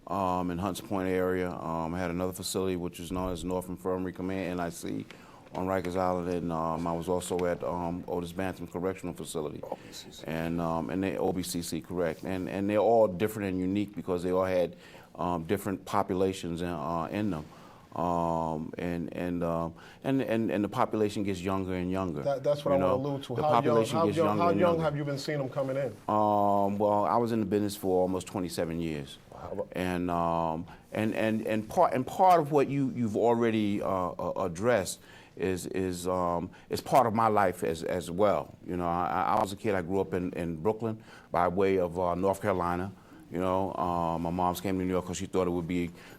in Hunts Point area. I had another facility, which is known as North Infirmary Command, NIC, on Rikers Island, and I was also at Otis Bantam Correctional Facility, and they OBCC, correct, and they're all different and unique because they all had different populations in them. And the population gets younger and younger. That's what I want to allude to. How young have you been seeing them coming in? Well, I was in the business for almost 27 years, and part of what you've already addressed is part of my life as well. You know, I was a kid. I grew up in Brooklyn by way of North Carolina. You know, my mom's came to New York because she thought it would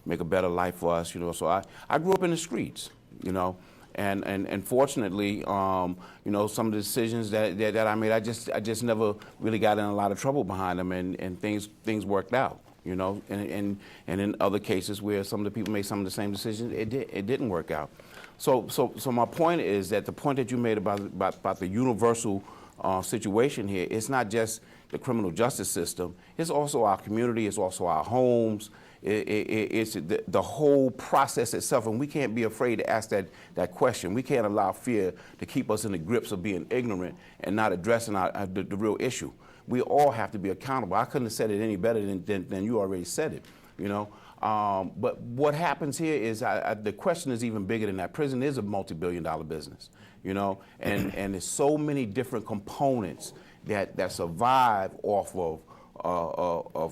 make a better life for us. You know, so I grew up in the streets. You know, and fortunately, you know, some of the decisions that I made, I just never really got in a lot of trouble behind them, and things worked out. You know, and in other cases where some of the people made some of the same decisions, it didn't work out. So my point is that the point that you made about the universal situation here, it's not just the criminal justice system, it's also our community, it's also our homes, it's the whole process itself, and we can't be afraid to ask that question. We can't allow fear to keep us in the grips of being ignorant and not addressing the real issue. We all have to be accountable. I couldn't have said it any better than you already said it, you know. But what happens here is the question is even bigger than that. Prison is a multi-billion-dollar business, you know, and there's so many different components that survive off of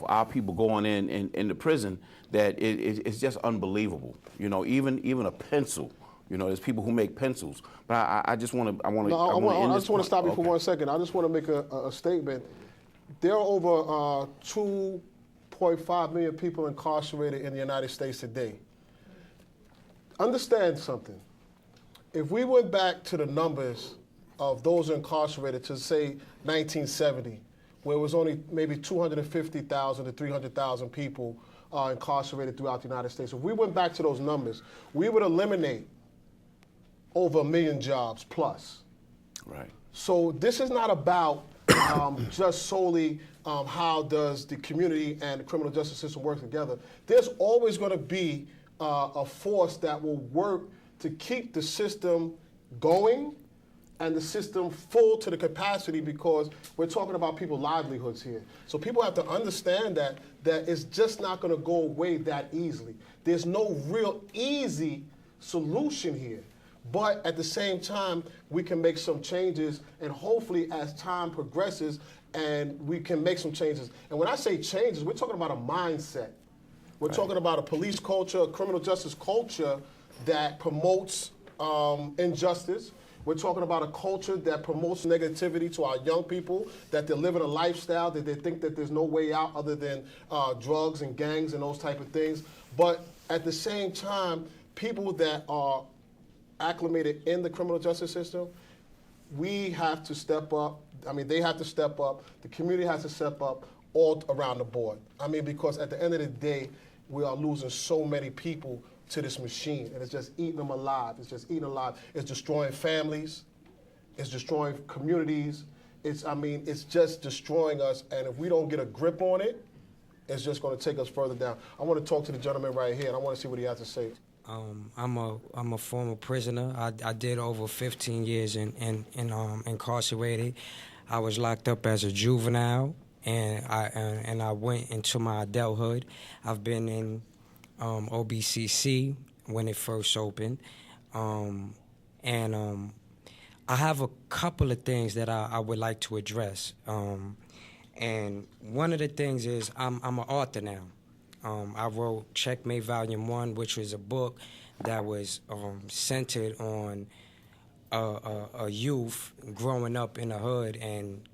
our people going in the prison that it's just unbelievable. You know, even a pencil. You know, there's people who make pencils, but I just want to. I just want to stop you for 1 second. I just want to make a statement. There are over 2.5 million people incarcerated in the United States today. Understand something. If we went back to the numbers of those incarcerated to, say, 1970, where it was only maybe 250,000 to 300,000 people incarcerated throughout the United States, if we went back to those numbers, we would eliminate over 1 million jobs plus. Right. So this is not about just solely how does the community and the criminal justice system work together. There's always going to be a force that will work to keep the system going and the system full to the capacity, because we're talking about people's livelihoods here. So people have to understand that it's just not going to go away that easily. There's no real easy solution here. But at the same time, we can make some changes, and hopefully as time progresses, and we can make some changes. And when I say changes, we're talking about a mindset. We're talking about a police culture, a criminal justice culture that promotes injustice. We're talking about a culture that promotes negativity to our young people, that they're living a lifestyle, that they think that there's no way out other than drugs and gangs and those type of things. But at the same time, people that are acclimated in the criminal justice system, we have to step up. I mean, they have to step up. The community has to step up all around the board. I mean, because at the end of the day, we are losing so many people to this machine, and it's just eating them alive. It's just eating alive. It's destroying families. It's destroying communities. It's just destroying us, and if we don't get a grip on it, it's just going to take us further down. I want to talk to the gentleman right here, and I want to see what he has to say. I'm a former prisoner. I did over 15 years incarcerated. I was locked up as a juvenile, and I went into my adulthood. I've been in OBCC when it first opened, and I have a couple of things that I would like to address. And one of the things is I'm an author now. I wrote Checkmate Volume 1, which was a book that was centered on a youth growing up in the hood and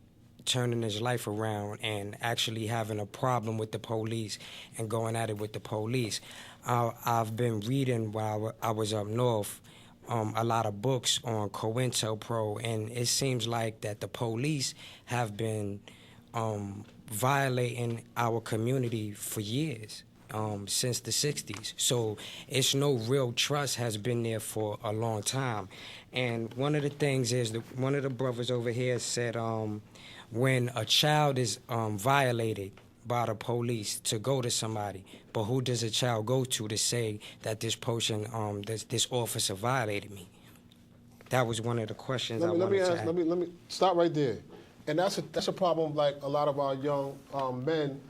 turning his life around and actually having a problem with the police and going at it with the police. I've been reading while I was up north a lot of books on COINTELPRO, and it seems like that the police have been violating our community for years, since the 60s. So it's no real trust has been there for a long time. And one of the things is, one of the brothers over here said when a child is violated by the police, to go to somebody, but who does a child go to say that this person, this officer violated me? That was one of the questions I wanted to ask. Let me stop right there. And that's a problem. Like a lot of our young men,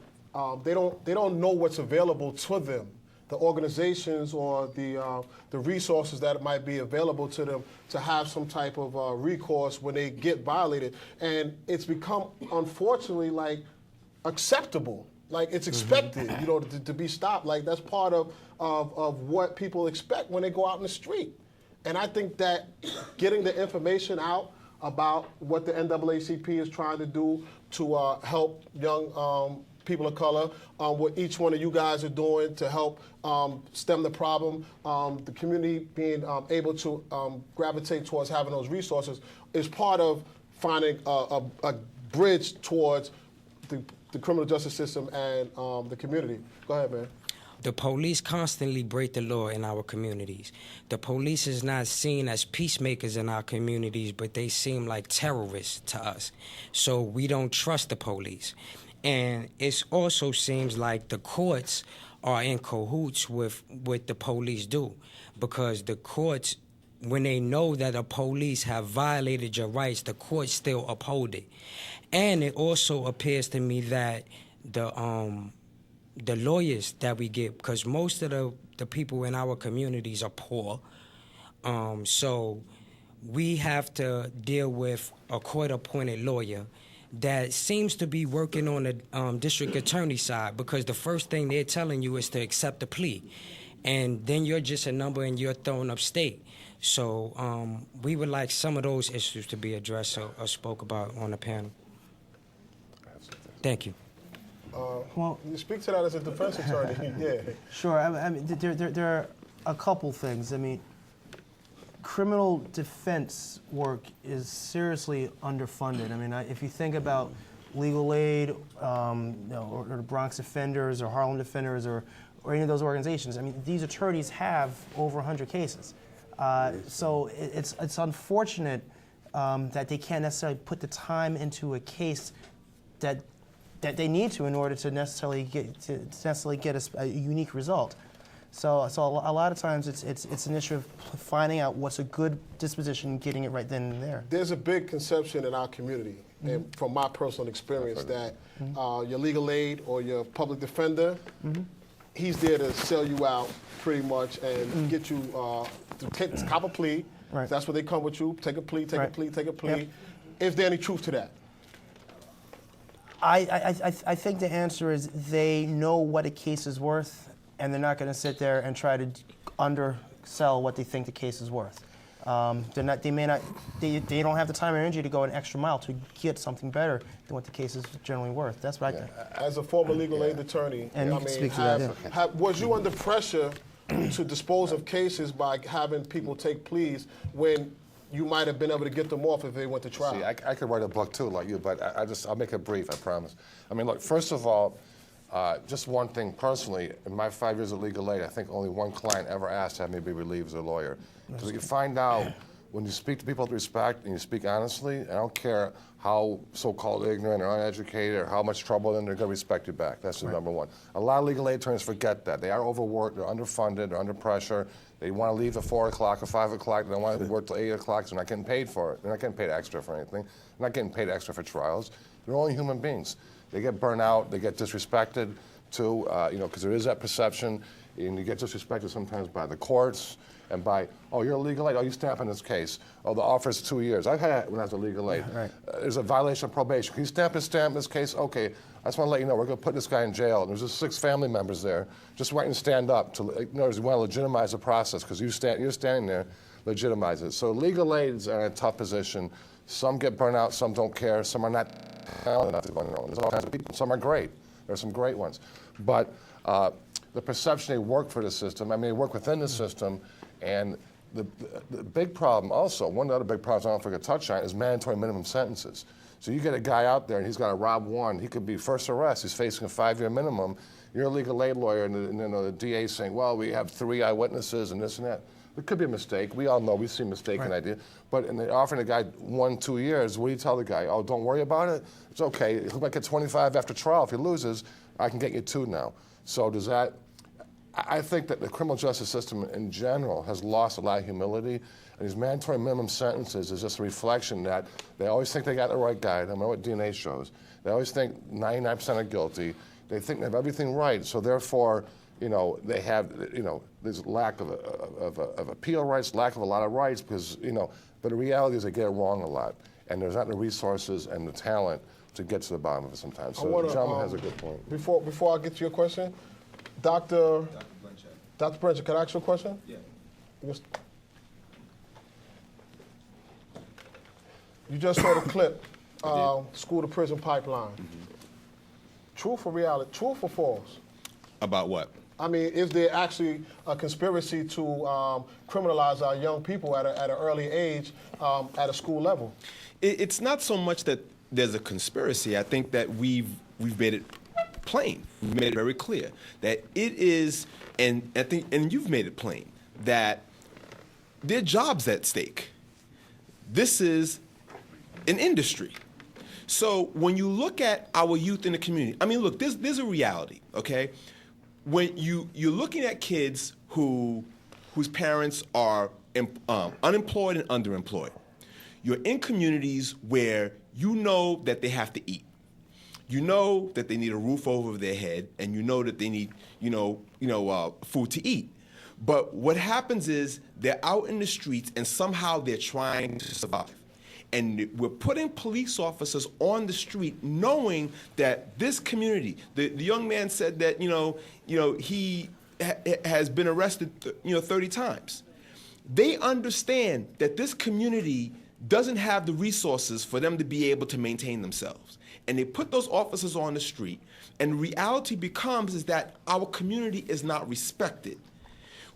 they don't know what's available to them, the organizations or the resources that might be available to them to have some type of recourse when they get violated. And it's become, unfortunately, like acceptable. Like it's expected, you know, to be stopped. Like that's part of what people expect when they go out in the street. And I think that getting the information out about what the NAACP is trying to do to help young people of color, what each one of you guys are doing to help stem the problem, the community being able to gravitate towards having those resources is part of finding a bridge towards the criminal justice system and the community. Go ahead, man. The police constantly break the law in our communities. The police is not seen as peacemakers in our communities, but they seem like terrorists to us. So we don't trust the police. And it also seems like the courts are in cahoots with what the police do, because the courts, when they know that the police have violated your rights, the courts still uphold it. And it also appears to me that the lawyers that we get, because most of the people in our communities are poor, so we have to deal with a court-appointed lawyer that seems to be working on the district attorney side, because the first thing they're telling you is to accept the plea, and then you're just a number and you're thrown upstate. So we would like some of those issues to be addressed or spoke about on the panel. Thank you. Well, you speak to that as a defense attorney. Yeah. Sure. I mean, there are a couple things. I mean, criminal defense work is seriously underfunded. I mean, if you think about legal aid, or the Bronx Defenders or Harlem Defenders or any of those organizations, I mean, these attorneys have over 100 cases. So it's unfortunate that they can't necessarily put the time into a case that they need to in order to necessarily get a unique result. So a lot of times it's an issue of finding out what's a good disposition and getting it right then and there. There's a big conception in our community, and from my personal experience, that your legal aid or your public defender, he's there to sell you out pretty much and get you to cop a plea Right. That's what they come with you. Take a plea, take a plea, take a plea. Yep. Is there any truth to that? I think the answer is they know what a case is worth, and they're not going to sit there and try to undersell what they think the case is worth. They don't have the time or energy to go an extra mile to get something better than what the case is generally worth. That's what I think. As a former legal aid attorney, And you can speak to that, was you under pressure to dispose of cases by having people take pleas when you might have been able to get them off if they went to trial? See, I could write a book too like you, but I'll make it brief, I promise. I mean, look, first of all, just one thing personally, in my 5 years of legal aid, I think only one client ever asked to have me be relieved as a lawyer. Because you find out when you speak to people with respect and you speak honestly, I don't care how so-called ignorant or uneducated or how much trouble, then they're going to respect you back. That's the number one. A lot of legal aid attorneys forget that. They are overworked, they're underfunded, they're under pressure. They want to leave at 4 o'clock or 5 o'clock. They don't want to work till 8 o'clock, so they're not getting paid for it. They're not getting paid extra for anything. They're not getting paid extra for trials. They're only human beings. They get burnt out, they get disrespected too, because there is that perception, and you get disrespected sometimes by the courts and by, oh, you're a legal aid, oh, you stamp on this case. Oh, the offer's 2 years. I've had that when I was a legal aid. Right. There's a violation of probation. Can you stamp in this case? Okay, I just want to let you know, we're going to put this guy in jail. And there's just 6 family members there. Just wait and stand up. In other words, we want to legitimize the process because you're standing there, legitimize it. So legal aids are in a tough position. Some get burnt out, some don't care, some are not talented enough to go on their own. There's all kinds of people. Some are great. There are some great ones. But the perception they work for the system, I mean, they work within the system, and the big problem also, one of the other big problems I don't forget to touch on is mandatory minimum sentences. So you get a guy out there and he's got to rob one, he could be first arrest, he's facing a 5-year minimum. You're a legal aid lawyer and the DA saying, well, we have 3 eyewitnesses and this and that. It could be a mistake. We all know, we've seen mistaken ideas. But in offering a guy 1-2 years, what do you tell the guy? Oh, don't worry about it. It's okay. He might get 25 after trial. If he loses, I can get you 2 now. So does that, I think that the criminal justice system in general has lost a lot of humility. And these mandatory minimum sentences is just a reflection that they always think they got the right guy. I don't know what DNA shows. They always think 99% are guilty. They think they have everything right. So therefore, they have, there's lack of appeal rights, lack of a lot of rights, because, but the reality is they get it wrong a lot. And there's not the resources and the talent to get to the bottom of it sometimes. So the gentleman has a good point. Before I get to your question, Dr. Brencher, can I ask you a question? Yeah. You just saw the clip, school to prison pipeline. Truth or reality? Truth or false? About what? I mean, is there actually a conspiracy to criminalize our young people at an early age at a school level? It's not so much that there's a conspiracy. I think that we've made it plain. We've made it very clear that it is, and you've made it plain that there are jobs at stake. This is an industry. So when you look at our youth in the community, I mean, look, there's a reality, okay? When you're looking at kids whose parents are unemployed and underemployed, you're in communities where you know that they have to eat. You know that they need a roof over their head, and you know that they need, food to eat. But what happens is they're out in the streets, and somehow they're trying to survive. And we're putting police officers on the street knowing that this community, the young man said that, he has been arrested, 30 times. They understand that this community doesn't have the resources for them to be able to maintain themselves. And they put those officers on the street, and reality becomes is that our community is not respected.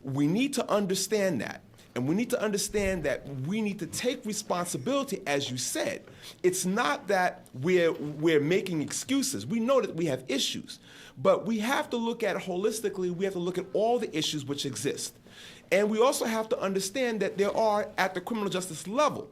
We need to understand that. And we need to understand that we need to take responsibility, as you said. It's not that we're making excuses. We know that we have issues. But we have to look at it holistically. We have to look at all the issues which exist. And we also have to understand that there are, at the criminal justice level,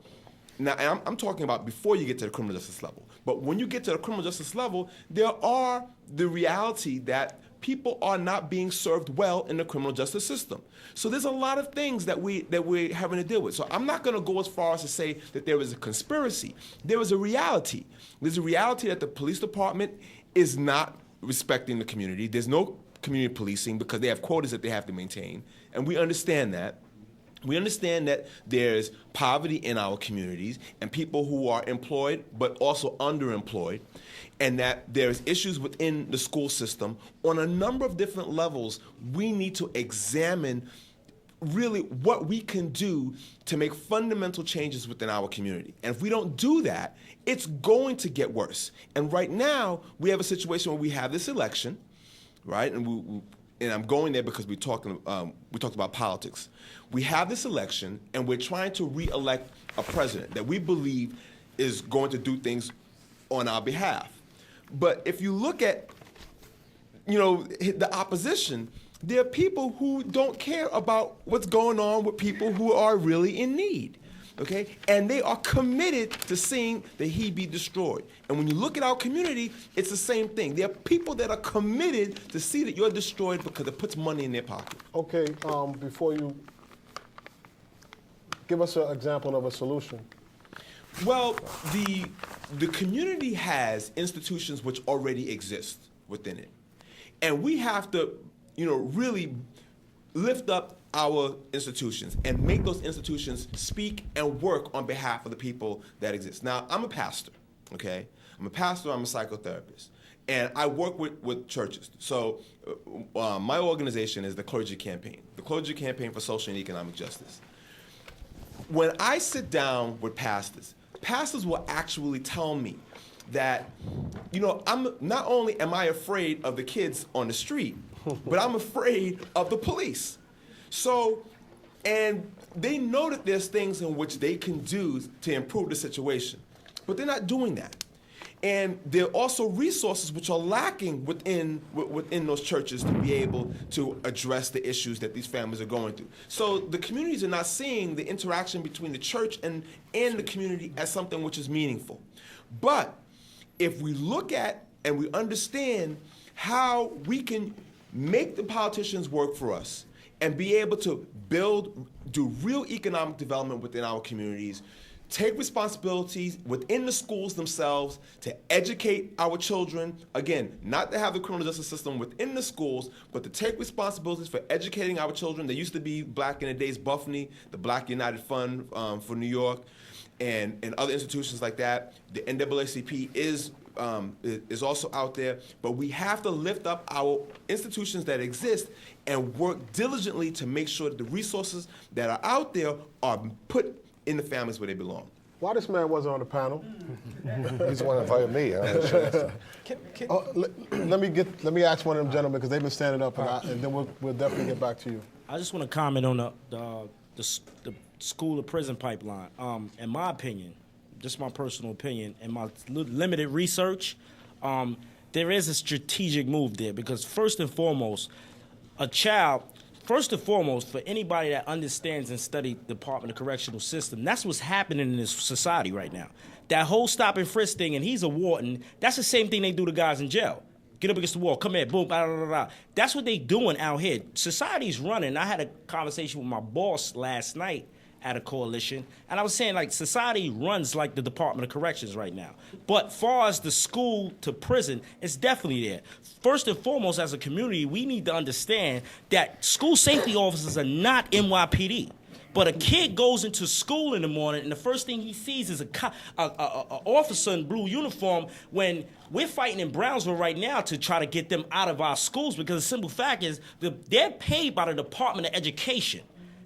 now I'm talking about before you get to the criminal justice level, but when you get to the criminal justice level, there are the reality that people are not being served well in the criminal justice system. So there's a lot of things that we're having to deal with. So I'm not going to go as far as to say that there is a conspiracy. There is a reality. There's a reality that the police department is not respecting the community. There's no community policing because they have quotas that they have to maintain, and we understand that. We understand that there's poverty in our communities and people who are employed but also underemployed, and that there's issues within the school system on a number of different levels. We need to examine really what we can do to make fundamental changes within our community. And if we don't do that, it's going to get worse. And right now, we have a situation where we have this election, right? And I'm going there because we talked about politics. We have this election, and we're trying to re-elect a president that we believe is going to do things on our behalf. But if you look at, the opposition, there are people who don't care about what's going on with people who are really in need, okay? And they are committed to seeing that he be destroyed. And when you look at our community, it's the same thing. There are people that are committed to see that you're destroyed because it puts money in their pocket. Okay, before you give us an example of a solution. Well, the community has institutions which already exist within it. And we have to really lift up our institutions and make those institutions speak and work on behalf of the people that exist. Now, I'm a pastor, okay? I'm a pastor, I'm a psychotherapist, and I work with churches. So my organization is the Clergy Campaign for Social and Economic Justice. When I sit down with pastors will actually tell me that, I'm not only am I afraid of the kids on the street, but I'm afraid of the police. So, and they know that there's things in which they can do to improve the situation, but they're not doing that. And there are also resources which are lacking within those churches to be able to address the issues that these families are going through. So the communities are not seeing the interaction between the church and the community as something which is meaningful. But if we look at and we understand how we can make the politicians work for us and be able to do real economic development within our communities, take responsibilities within the schools themselves to educate our children. Again, not to have the criminal justice system within the schools, but to take responsibilities for educating our children. There used to be back in the days, Buffney, the Black United Fund for New York, and other institutions like that. The NAACP is also out there, but we have to lift up our institutions that exist and work diligently to make sure that the resources that are out there are put in the families where they belong. Why this man wasn't on the panel? He's the one that invited me. Let me ask one of them gentlemen, because they've been standing up, and then we'll definitely get back to you. I just want to comment on the school to prison pipeline. In my opinion, just my personal opinion, and my limited research, there is a strategic move there, because first and foremost, for anybody that understands and studied the Department of Correctional System, that's what's happening in this society right now. That whole stop and frisk thing, and he's a warden, that's the same thing they do to guys in jail. Get up against the wall, come here, boom, blah, blah, blah, blah. That's what they doing out here. Society's running. I had a conversation with my boss last night at a coalition, and I was saying, like, society runs like the Department of Corrections right now. But far as the school to prison, it's definitely there. First and foremost, as a community, we need to understand that school safety officers are not NYPD. But a kid goes into school in the morning, and the first thing he sees is a officer in blue uniform, when we're fighting in Brownsville right now to try to get them out of our schools, because the simple fact is they're paid by the Department of Education.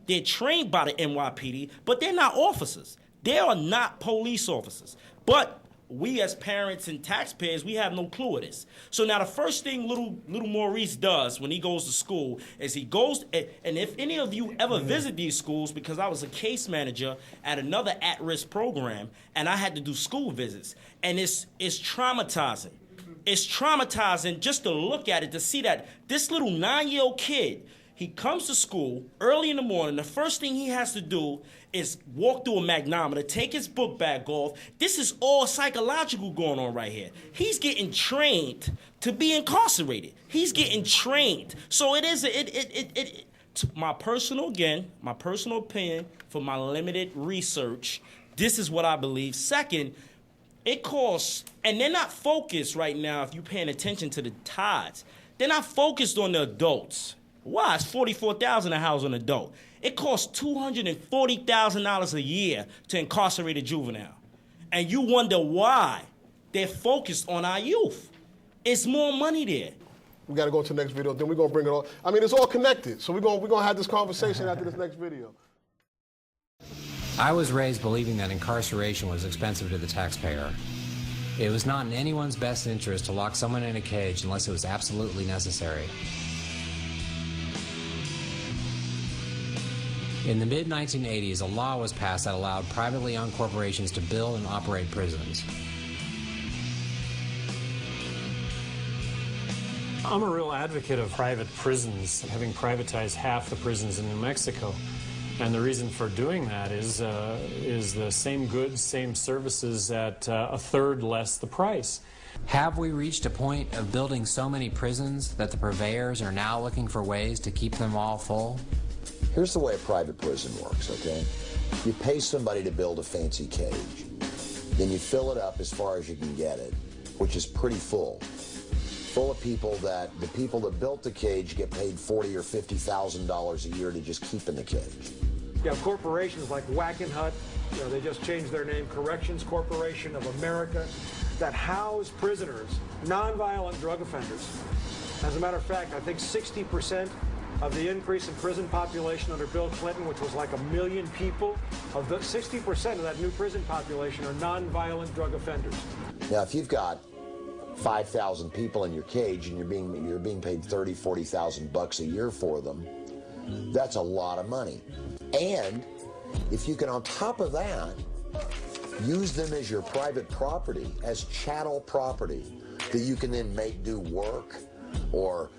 They're trained by the NYPD, but they're not officers. They are not police officers. But we as parents and taxpayers, we have no clue of this. So now the first thing little Maurice does when he goes to school is he goes, and if any of you ever visit these schools, because I was a case manager at another at-risk program, and I had to do school visits, and it's traumatizing. It's traumatizing just to look at it, to see that this little 9-year-old kid, he comes to school early in the morning. The first thing he has to do is walk through a magnometer, take his book bag off. This is all psychological going on right here. He's getting trained to be incarcerated. He's getting trained. So it is, my personal opinion, for my limited research, this is what I believe. Second, it costs, and they're not focused right now, if you're paying attention to the tides, they're not focused on the adults. Why? It's $44,000 to house an adult. It costs $240,000 a year to incarcerate a juvenile. And you wonder why they're focused on our youth. It's more money there. We got to go to the next video, then we're going to bring it all. I mean, it's all connected. So we're going to have this conversation after this next video. I was raised believing that incarceration was expensive to the taxpayer. It was not in anyone's best interest to lock someone in a cage unless it was absolutely necessary. In the mid-1980s, a law was passed that allowed privately owned corporations to build and operate prisons. I'm a real advocate of private prisons, having privatized half the prisons in New Mexico. And the reason for doing that is the same goods, same services at a third less the price. Have we reached a point of building so many prisons that the purveyors are now looking for ways to keep them all full? Here's the way a private prison works, okay? You pay somebody to build a fancy cage. Then you fill it up as far as you can get it, which is pretty full. Full of people that, the people that built the cage get paid $40,000 or $50,000 a year to just keep in the cage. You have corporations like Wackenhut, they just changed their name, Corrections Corporation of America, that house prisoners, nonviolent drug offenders. As a matter of fact, I think 60% of the increase in prison population under Bill Clinton, which was like 1 million people, of the 60% of that new prison population are nonviolent drug offenders. Now, if you've got 5,000 people in your cage and you're being paid $30,000, $40,000 a year for them, that's a lot of money. And if you can, on top of that, use them as your private property, as chattel property, that you can then make do work or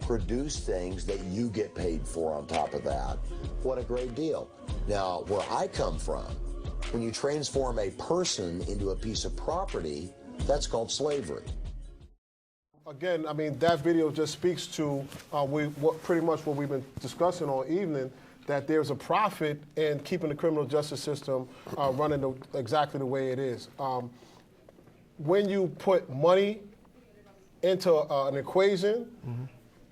produce things that you get paid for on top of that, what a great deal. Now, where I come from, when you transform a person into a piece of property, that's called slavery. Again, I mean, that video just speaks to pretty much what we've been discussing all evening, that there's a profit in keeping the criminal justice system running exactly the way it is. When you put money into an equation,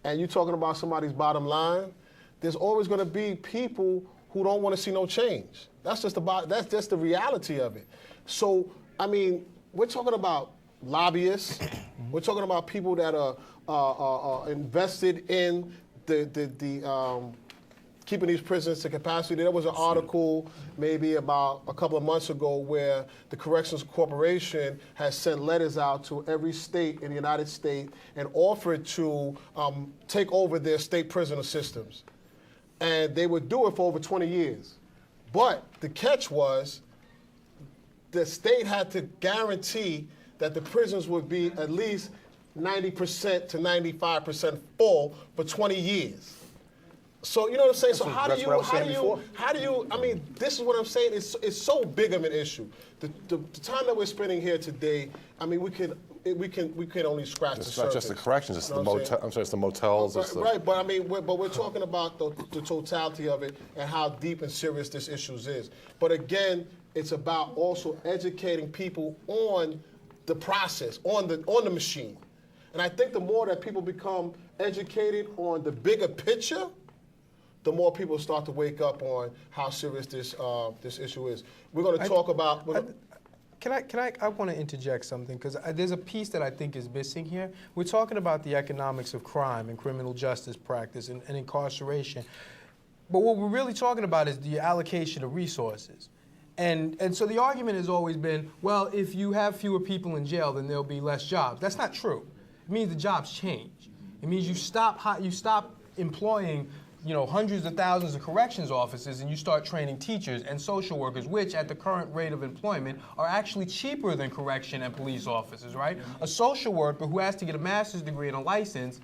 and you're talking about somebody's bottom line, there's always going to be people who don't want to see no change. That's just the reality of it. So, I mean, we're talking about lobbyists. We're talking about people that are invested in the keeping these prisons to capacity. There was an article maybe about a couple of months ago where the Corrections Corporation has sent letters out to every state in the United States and offered to take over their state prisoner systems. And they would do it for over 20 years. But the catch was the state had to guarantee that the prisons would be at least 90% to 95% full for 20 years. So, you know what I'm saying? So how do you, I mean, this is what I'm saying, it's so big of an issue. The time that we're spending here today, I mean, we can only scratch the surface. It's not just the corrections, it's the motel, I'm sorry, it's the motels. Right, but I mean, we're talking about the totality of it and how deep and serious this issue is. But again, it's about also educating people on the process, on the machine. And I think the more that people become educated on the bigger picture, the more people start to wake up on how serious this issue is. We're going to talk about. I want to interject something because there's a piece that I think is missing here. We're talking about the economics of crime and criminal justice practice and incarceration, but what we're really talking about is the allocation of resources. And so the argument has always been, well, if you have fewer people in jail, then there'll be less jobs. That's not true. It means the jobs change. It means you stop employing hundreds of thousands of corrections officers and you start training teachers and social workers, which at the current rate of employment are actually cheaper than correction and police officers, right? A social worker who has to get a master's degree and a license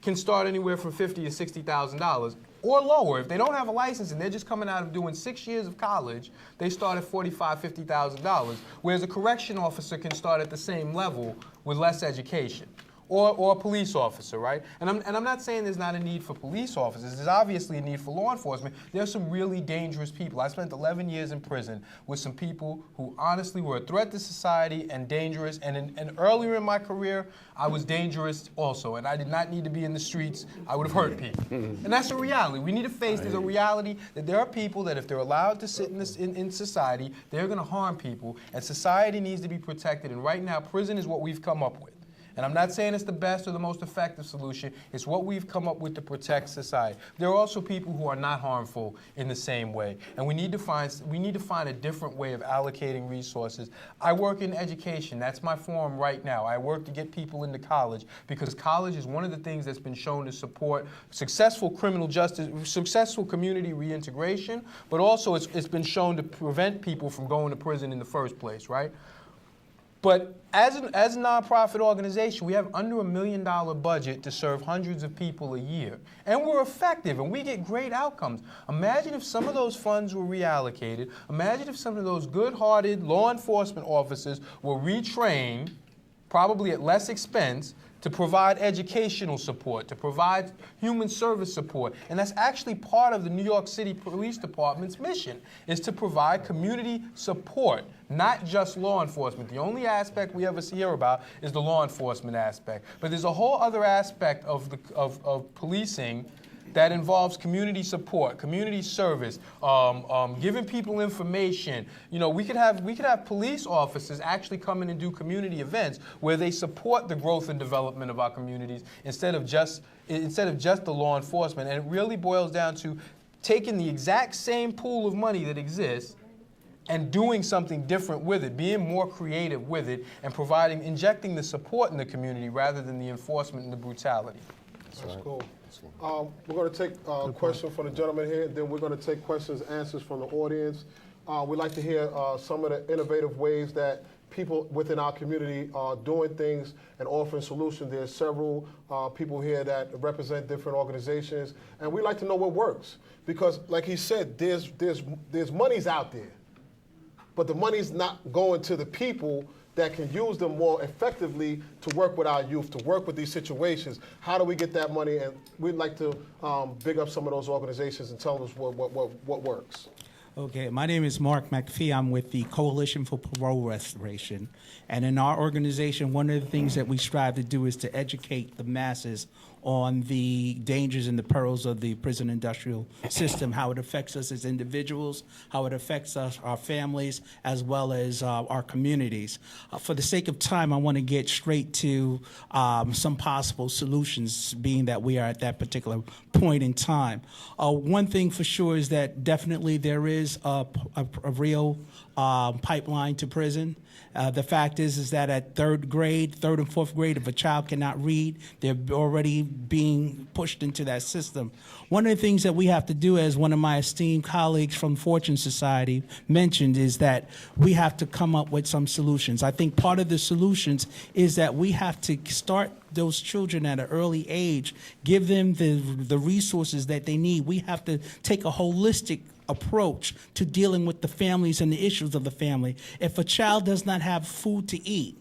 can start anywhere from $50,000 to $60,000 or lower. If they don't have a license and they're just coming out of doing 6 years of college, they start at $45,000, $50,000, whereas a correction officer can start at the same level with less education. or a police officer, right? And I'm not saying there's not a need for police officers. There's obviously a need for law enforcement. There's some really dangerous people. I spent 11 years in prison with some people who honestly were a threat to society and dangerous. And earlier in my career, I was dangerous also, and I did not need to be in the streets. I would have hurt people. And that's a reality. We need to face there's a reality that there are people that if they're allowed to sit in society, they're going to harm people, and society needs to be protected. And right now, prison is what we've come up with. And I'm not saying it's the best or the most effective solution. It's what we've come up with to protect society. There are also people who are not harmful in the same way. And we need to find a different way of allocating resources. I work in education. That's my forum right now. I work to get people into college because college is one of the things that's been shown to support successful criminal justice, successful community reintegration, but also it's been shown to prevent people from going to prison in the first place, right? But as a nonprofit organization, we have under $1 million budget to serve hundreds of people a year. And we're effective, and we get great outcomes. Imagine if some of those funds were reallocated. Imagine if some of those good-hearted law enforcement officers were retrained, probably at less expense, to provide educational support, to provide human service support. And that's actually part of the New York City Police Department's mission, is to provide community support, not just law enforcement. The only aspect we ever hear about is the law enforcement aspect. But there's a whole other aspect of policing that involves community support, community service, giving people information. You know, we could have police officers actually come in and do community events where they support the growth and development of our communities instead of just the law enforcement. And it really boils down to taking the exact same pool of money that exists and doing something different with it, being more creative with it, and injecting the support in the community rather than the enforcement and the brutality. That's cool. We're going to take a question from the gentleman here, and then we're going to take questions and answers from the audience. We'd like to hear some of the innovative ways that people within our community are doing things and offering solutions. There's several people here that represent different organizations, and we'd like to know what works. Because, like he said, there's monies out there, but the money's not going to the people that can use them more effectively to work with our youth, to work with these situations. How do we get that money? And we'd like to big up some of those organizations and tell us what works. Okay, my name is Mark McPhee. I'm with the Coalition for Parole Restoration. And in our organization, one of the things that we strive to do is to educate the masses on the dangers and the perils of the prison industrial system, how it affects us as individuals, how it affects us, our families, as well as our communities. For the sake of time, I want to get straight to some possible solutions, being that we are at that particular point in time. One thing for sure is that definitely there is a real pipeline to prison. The fact is that at third and fourth grade, if a child cannot read, they're already being pushed into that system. One of the things that we have to do, as one of my esteemed colleagues from Fortune Society mentioned, is that we have to come up with some solutions. I think part of the solutions is that we have to start those children at an early age, give them the resources that they need. We have to take a holistic approach to dealing with the families and the issues of the family. If a child does not have food to eat,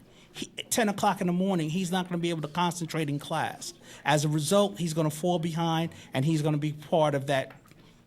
10 o'clock in the morning, he's not going to be able to concentrate in class. As a result, he's going to fall behind, and he's going to be part of that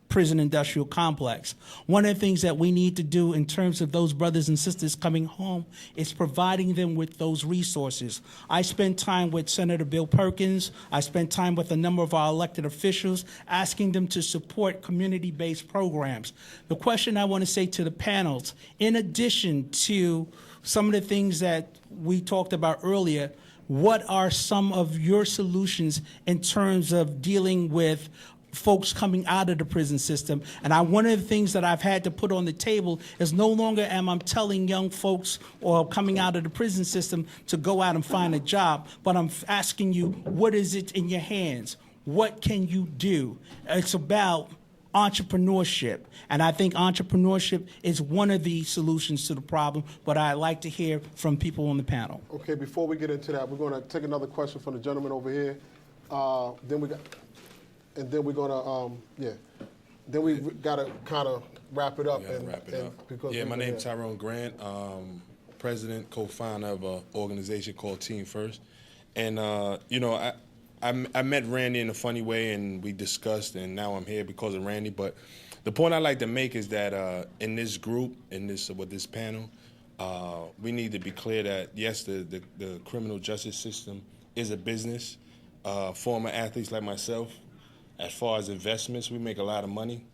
prison industrial complex. One of the things that we need to do in terms of those brothers and sisters coming home is providing them with those resources. I spent time with Senator Bill Perkins. I spent time with a number of our elected officials asking them to support community-based programs. The question I want to say to the panels, in addition to some of the things that we talked about earlier, what are some of your solutions in terms of dealing with folks coming out of the prison system? And one of the things that I've had to put on the table is no longer am I telling young folks or coming out of the prison system to go out and find a job, but I'm asking you, what is it in your hands? What can you do? It's about entrepreneurship. And I think entrepreneurship is one of the solutions to the problem, but I'd like to hear from people on the panel. Okay, before we get into that, we're going to take another question from the gentleman over here. Then we're got to kind of wrap it up. My name's Tyrone Grant, president, co-founder of an organization called Team First. And you know, I met Randy in a funny way, and we discussed, and now I'm here because of Randy. But the point I like to make is that in this group, in this with this panel, we need to be clear that yes, the criminal justice system is a business. Former athletes like myself, as far as investments, we make a lot of money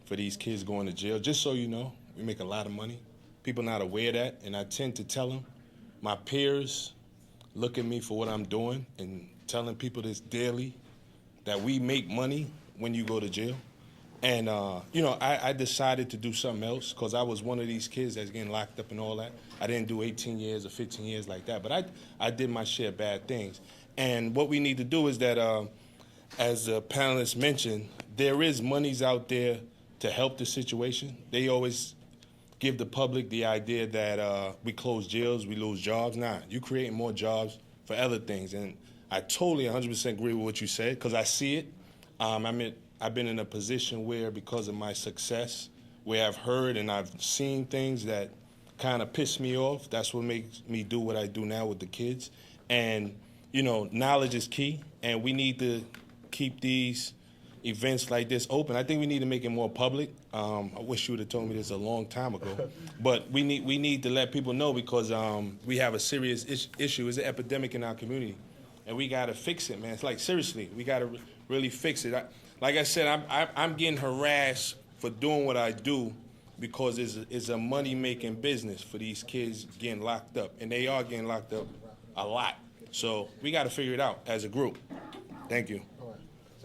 for these kids going to jail. Just so you know, we make a lot of money. People not aware of that, and I tend to tell them. My peers look at me for what I'm doing and telling people this daily, that we make money when you go to jail. And, you know, I decided to do something else because I was one of these kids that's getting locked up and all that. I didn't do 18 years or 15 years like that, but I did my share of bad things. And what we need to do is that, as the panelists mentioned, there is monies out there to help the situation. They always give the public the idea that we close jails, we lose jobs. Nah, you creating more jobs for other things. And I totally 100% agree with what you said because I see it. I've been in a position where, because of my success, where I've heard and I've seen things that kind of piss me off. That's what makes me do what I do now with the kids. And, you know, knowledge is key, and we need to keep these events like this open. I think we need to make it more public. I wish you would have told me this a long time ago. But we need to let people know because we have a serious issue. It's an epidemic in our community, and we got to fix it, man. It's like, seriously, we got to really fix it. Like I said, I'm getting harassed for doing what I do because it's a money-making business for these kids getting locked up, and they are getting locked up a lot. So we got to figure it out as a group. Thank you.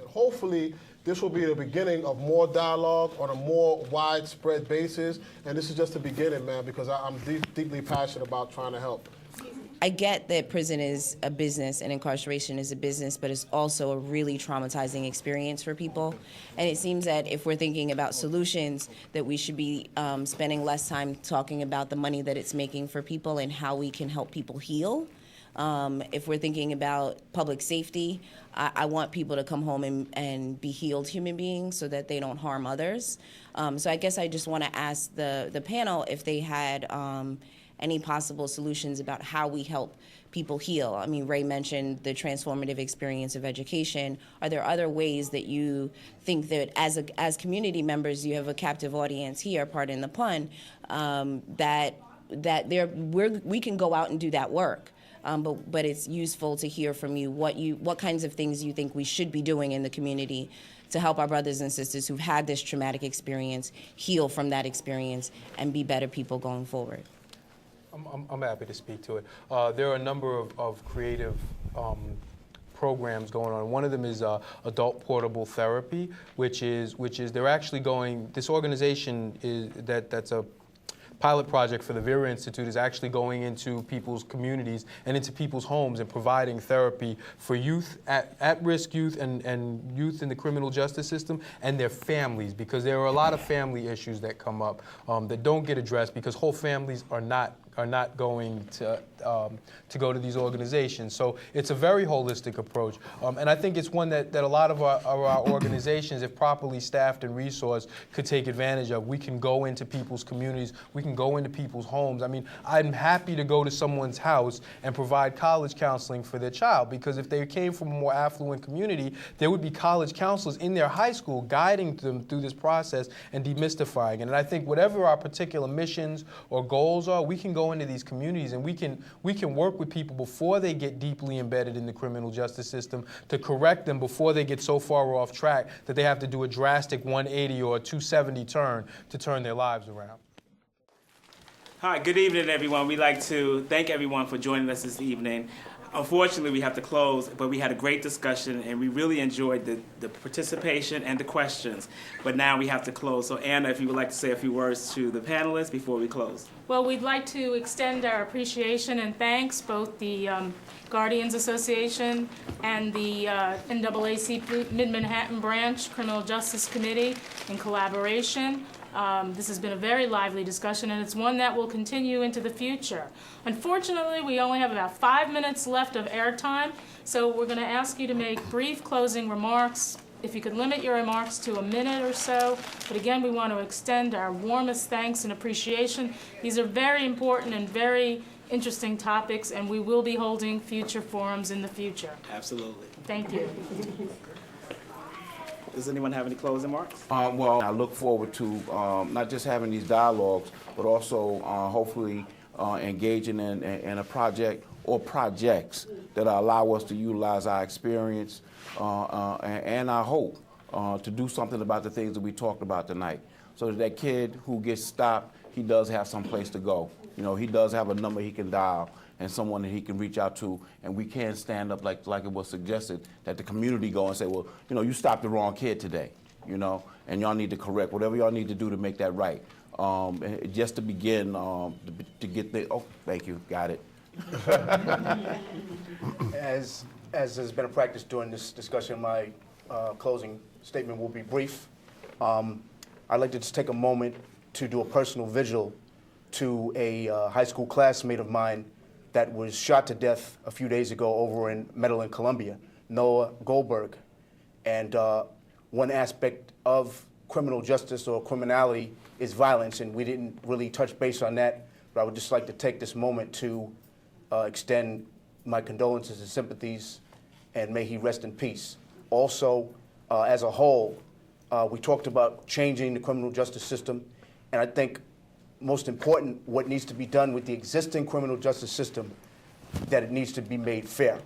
Hopefully, this will be the beginning of more dialogue on a more widespread basis. And this is just the beginning, man, because I'm deeply passionate about trying to help. I get that prison is a business and incarceration is a business, but it's also a really traumatizing experience for people. And it seems that if we're thinking about solutions, that we should be spending less time talking about the money that it's making for people and how we can help people heal. If we're thinking about public safety, I want people to come home and be healed human beings so that they don't harm others. So I guess I just want to ask the panel if they had any possible solutions about how we help people heal. I mean, Ray mentioned the transformative experience of education. Are there other ways that you think that as community members, you have a captive audience here, pardon the pun, that we can go out and do that work? But it's useful to hear from you what kinds of things you think we should be doing in the community to help our brothers and sisters who've had this traumatic experience heal from that experience and be better people going forward. I'm happy to speak to it. There are a number of creative programs going on. One of them is adult portable therapy, which is they're actually going. This organization that's a pilot project for the Vera Institute is actually going into people's communities and into people's homes and providing therapy for youth, at-risk youth and youth in the criminal justice system and their families, because there are a lot of family issues that come up that don't get addressed because whole families are not going to go to these organizations. So it's a very holistic approach. And I think it's one that a lot of our organizations, if properly staffed and resourced, could take advantage of. We can go into people's communities. We can go into people's homes. I mean, I'm happy to go to someone's house and provide college counseling for their child, because if they came from a more affluent community, there would be college counselors in their high school guiding them through this process and demystifying it. And I think whatever our particular missions or goals are, we can go into these communities and we can work with people before they get deeply embedded in the criminal justice system to correct them before they get so far off track that they have to do a drastic 180 or a 270 turn to turn their lives around. Hi, good evening, everyone. We'd like to thank everyone for joining us this evening. Unfortunately, we have to close, but we had a great discussion, and we really enjoyed the participation and the questions. But now we have to close. So, Anna, if you would like to say a few words to the panelists before we close. Well, we'd like to extend our appreciation and thanks, both the Guardians Association and the NAACP Mid-Manhattan Branch Criminal Justice Committee in collaboration. This has been a very lively discussion, and it's one that will continue into the future. Unfortunately, we only have about 5 minutes left of airtime, so we're going to ask you to make brief closing remarks. If you could limit your remarks to a minute or so. But again, we want to extend our warmest thanks and appreciation. These are very important and very interesting topics, and we will be holding future forums in the future. Absolutely. Thank you. Does anyone have any closing remarks? Well, I look forward to not just having these dialogues, but also hopefully engaging in a project or projects that allow us to utilize our experience and our hope to do something about the things that we talked about tonight. So that kid who gets stopped, he does have some place to go. You know, he does have a number he can dial and someone that he can reach out to, and we can stand up like it was suggested, that the community go and say, well, you know, you stopped the wrong kid today, you know, and y'all need to correct whatever y'all need to do to make that right. Just to begin to get the, oh, thank you, got it. As has been a practice during this discussion, my closing statement will be brief. I'd like to just take a moment to do a personal vigil to a high school classmate of mine that was shot to death a few days ago over in Medellin, Colombia, Noah Goldberg. And one aspect of criminal justice or criminality is violence, and we didn't really touch base on that, but I would just like to take this moment to extend my condolences and sympathies, and may he rest in peace. Also, as a whole, we talked about changing the criminal justice system, and I think most important, what needs to be done with the existing criminal justice system, that it needs to be made fair.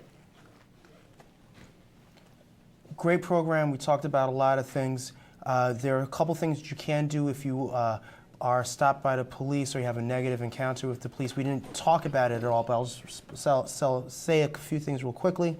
Great program. We talked about a lot of things. There are a couple things that you can do if you are stopped by the police or you have a negative encounter with the police. We didn't talk about it at all, but I'll just say a few things real quickly.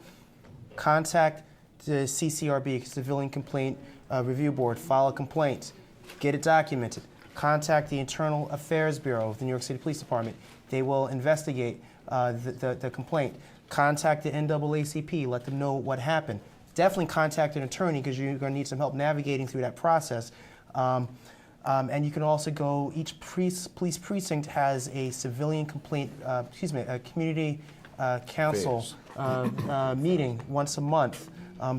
Contact the CCRB, Civilian Complaint Review Board. File a complaint. Get it documented. Contact the Internal Affairs Bureau of the New York City Police Department. They will investigate the complaint. Contact the NAACP. Let them know what happened. Definitely contact an attorney because you're going to need some help navigating through that process. And you can also go, each police precinct has a civilian complaint, a community council meeting once a month.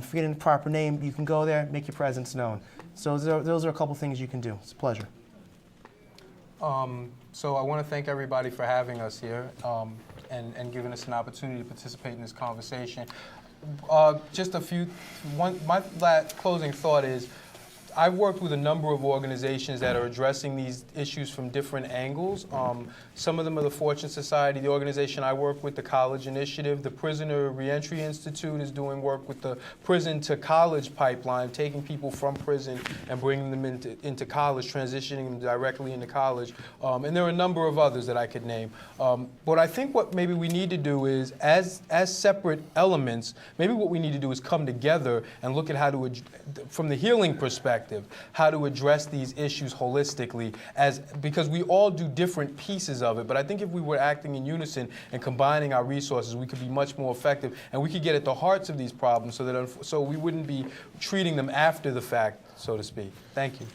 Forgetting the proper name, you can go there, make your presence known. So those are a couple things you can do. It's a pleasure. So I want to thank everybody for having us here and giving us an opportunity to participate in this conversation. Just my closing thought is, I've worked with a number of organizations that are addressing these issues from different angles. Some of them are the Fortune Society, the organization I work with, the College Initiative. The Prisoner Reentry Institute is doing work with the prison to college pipeline, taking people from prison and bringing them into college, transitioning them directly into college. And there are a number of others that I could name. But I think what maybe we need to do is, as separate elements, maybe what we need to do is come together and look at how to, from the healing perspective, how to address these issues holistically, because we all do different pieces of it. But I think if we were acting in unison and combining our resources, we could be much more effective, and we could get at the hearts of these problems so we wouldn't be treating them after the fact, so to speak. Thank you.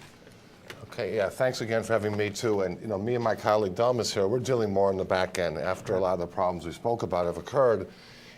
Okay, yeah, thanks again for having me too. And you know, me and my colleague Delmas here, we're dealing more in the back end after a lot of the problems we spoke about have occurred.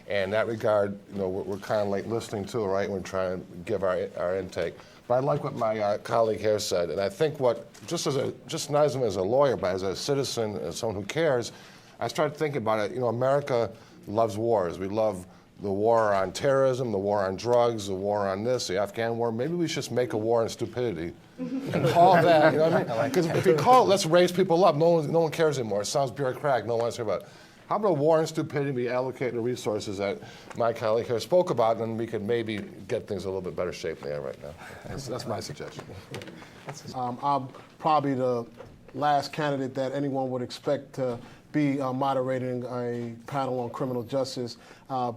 And in that regard, you know, we're kind of like listening to, right? We're trying to give our intake. But I like what my colleague here said, and I think just not as a lawyer, but as a citizen, as someone who cares, I started thinking about it. You know, America loves wars. We love the war on terrorism, the war on drugs, the war on this, the Afghan war. Maybe we should just make a war on stupidity and call that, you know what I mean? Because if you call it, let's raise people up, no one cares anymore. It sounds bureaucratic, no one wants to hear about it. How about a war on stupidity, be allocating the resources that my colleague here spoke about, and we could maybe get things a little bit better shape than they are right now. That's my suggestion. I'm probably the last candidate that anyone would expect to be moderating a panel on criminal justice,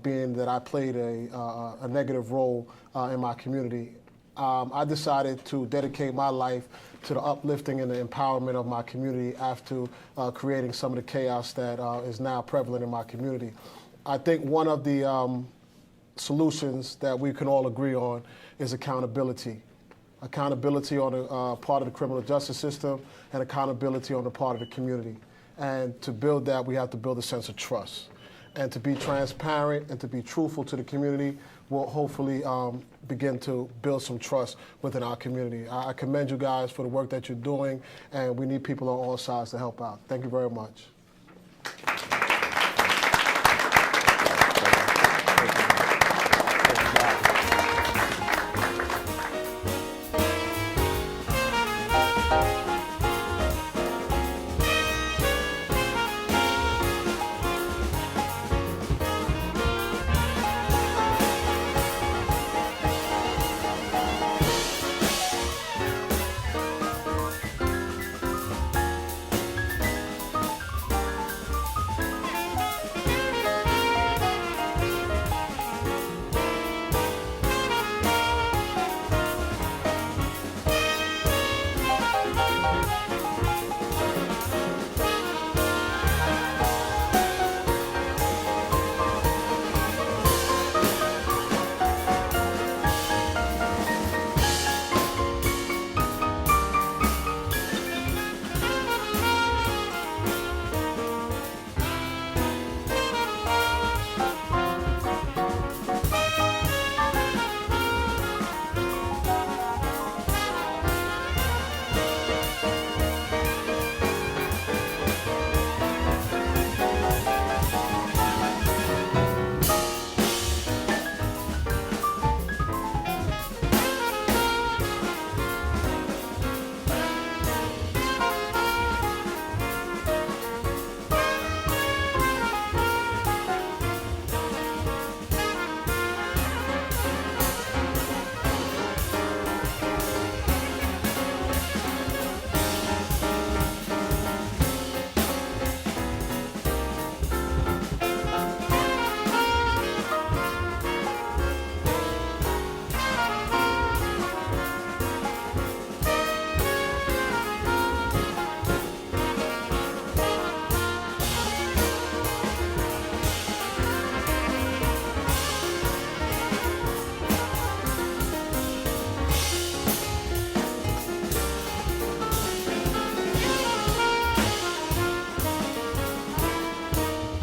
being that I played a negative role in my community. I decided to dedicate my life to the uplifting and the empowerment of my community after creating some of the chaos that is now prevalent in my community. I think one of the solutions that we can all agree on is accountability. Accountability on the part of the criminal justice system and accountability on the part of the community. And to build that, we have to build a sense of trust. And to be transparent and to be truthful to the community will hopefully begin to build some trust within our community. I commend you guys for the work that you're doing, and we need people on all sides to help out. Thank you very much.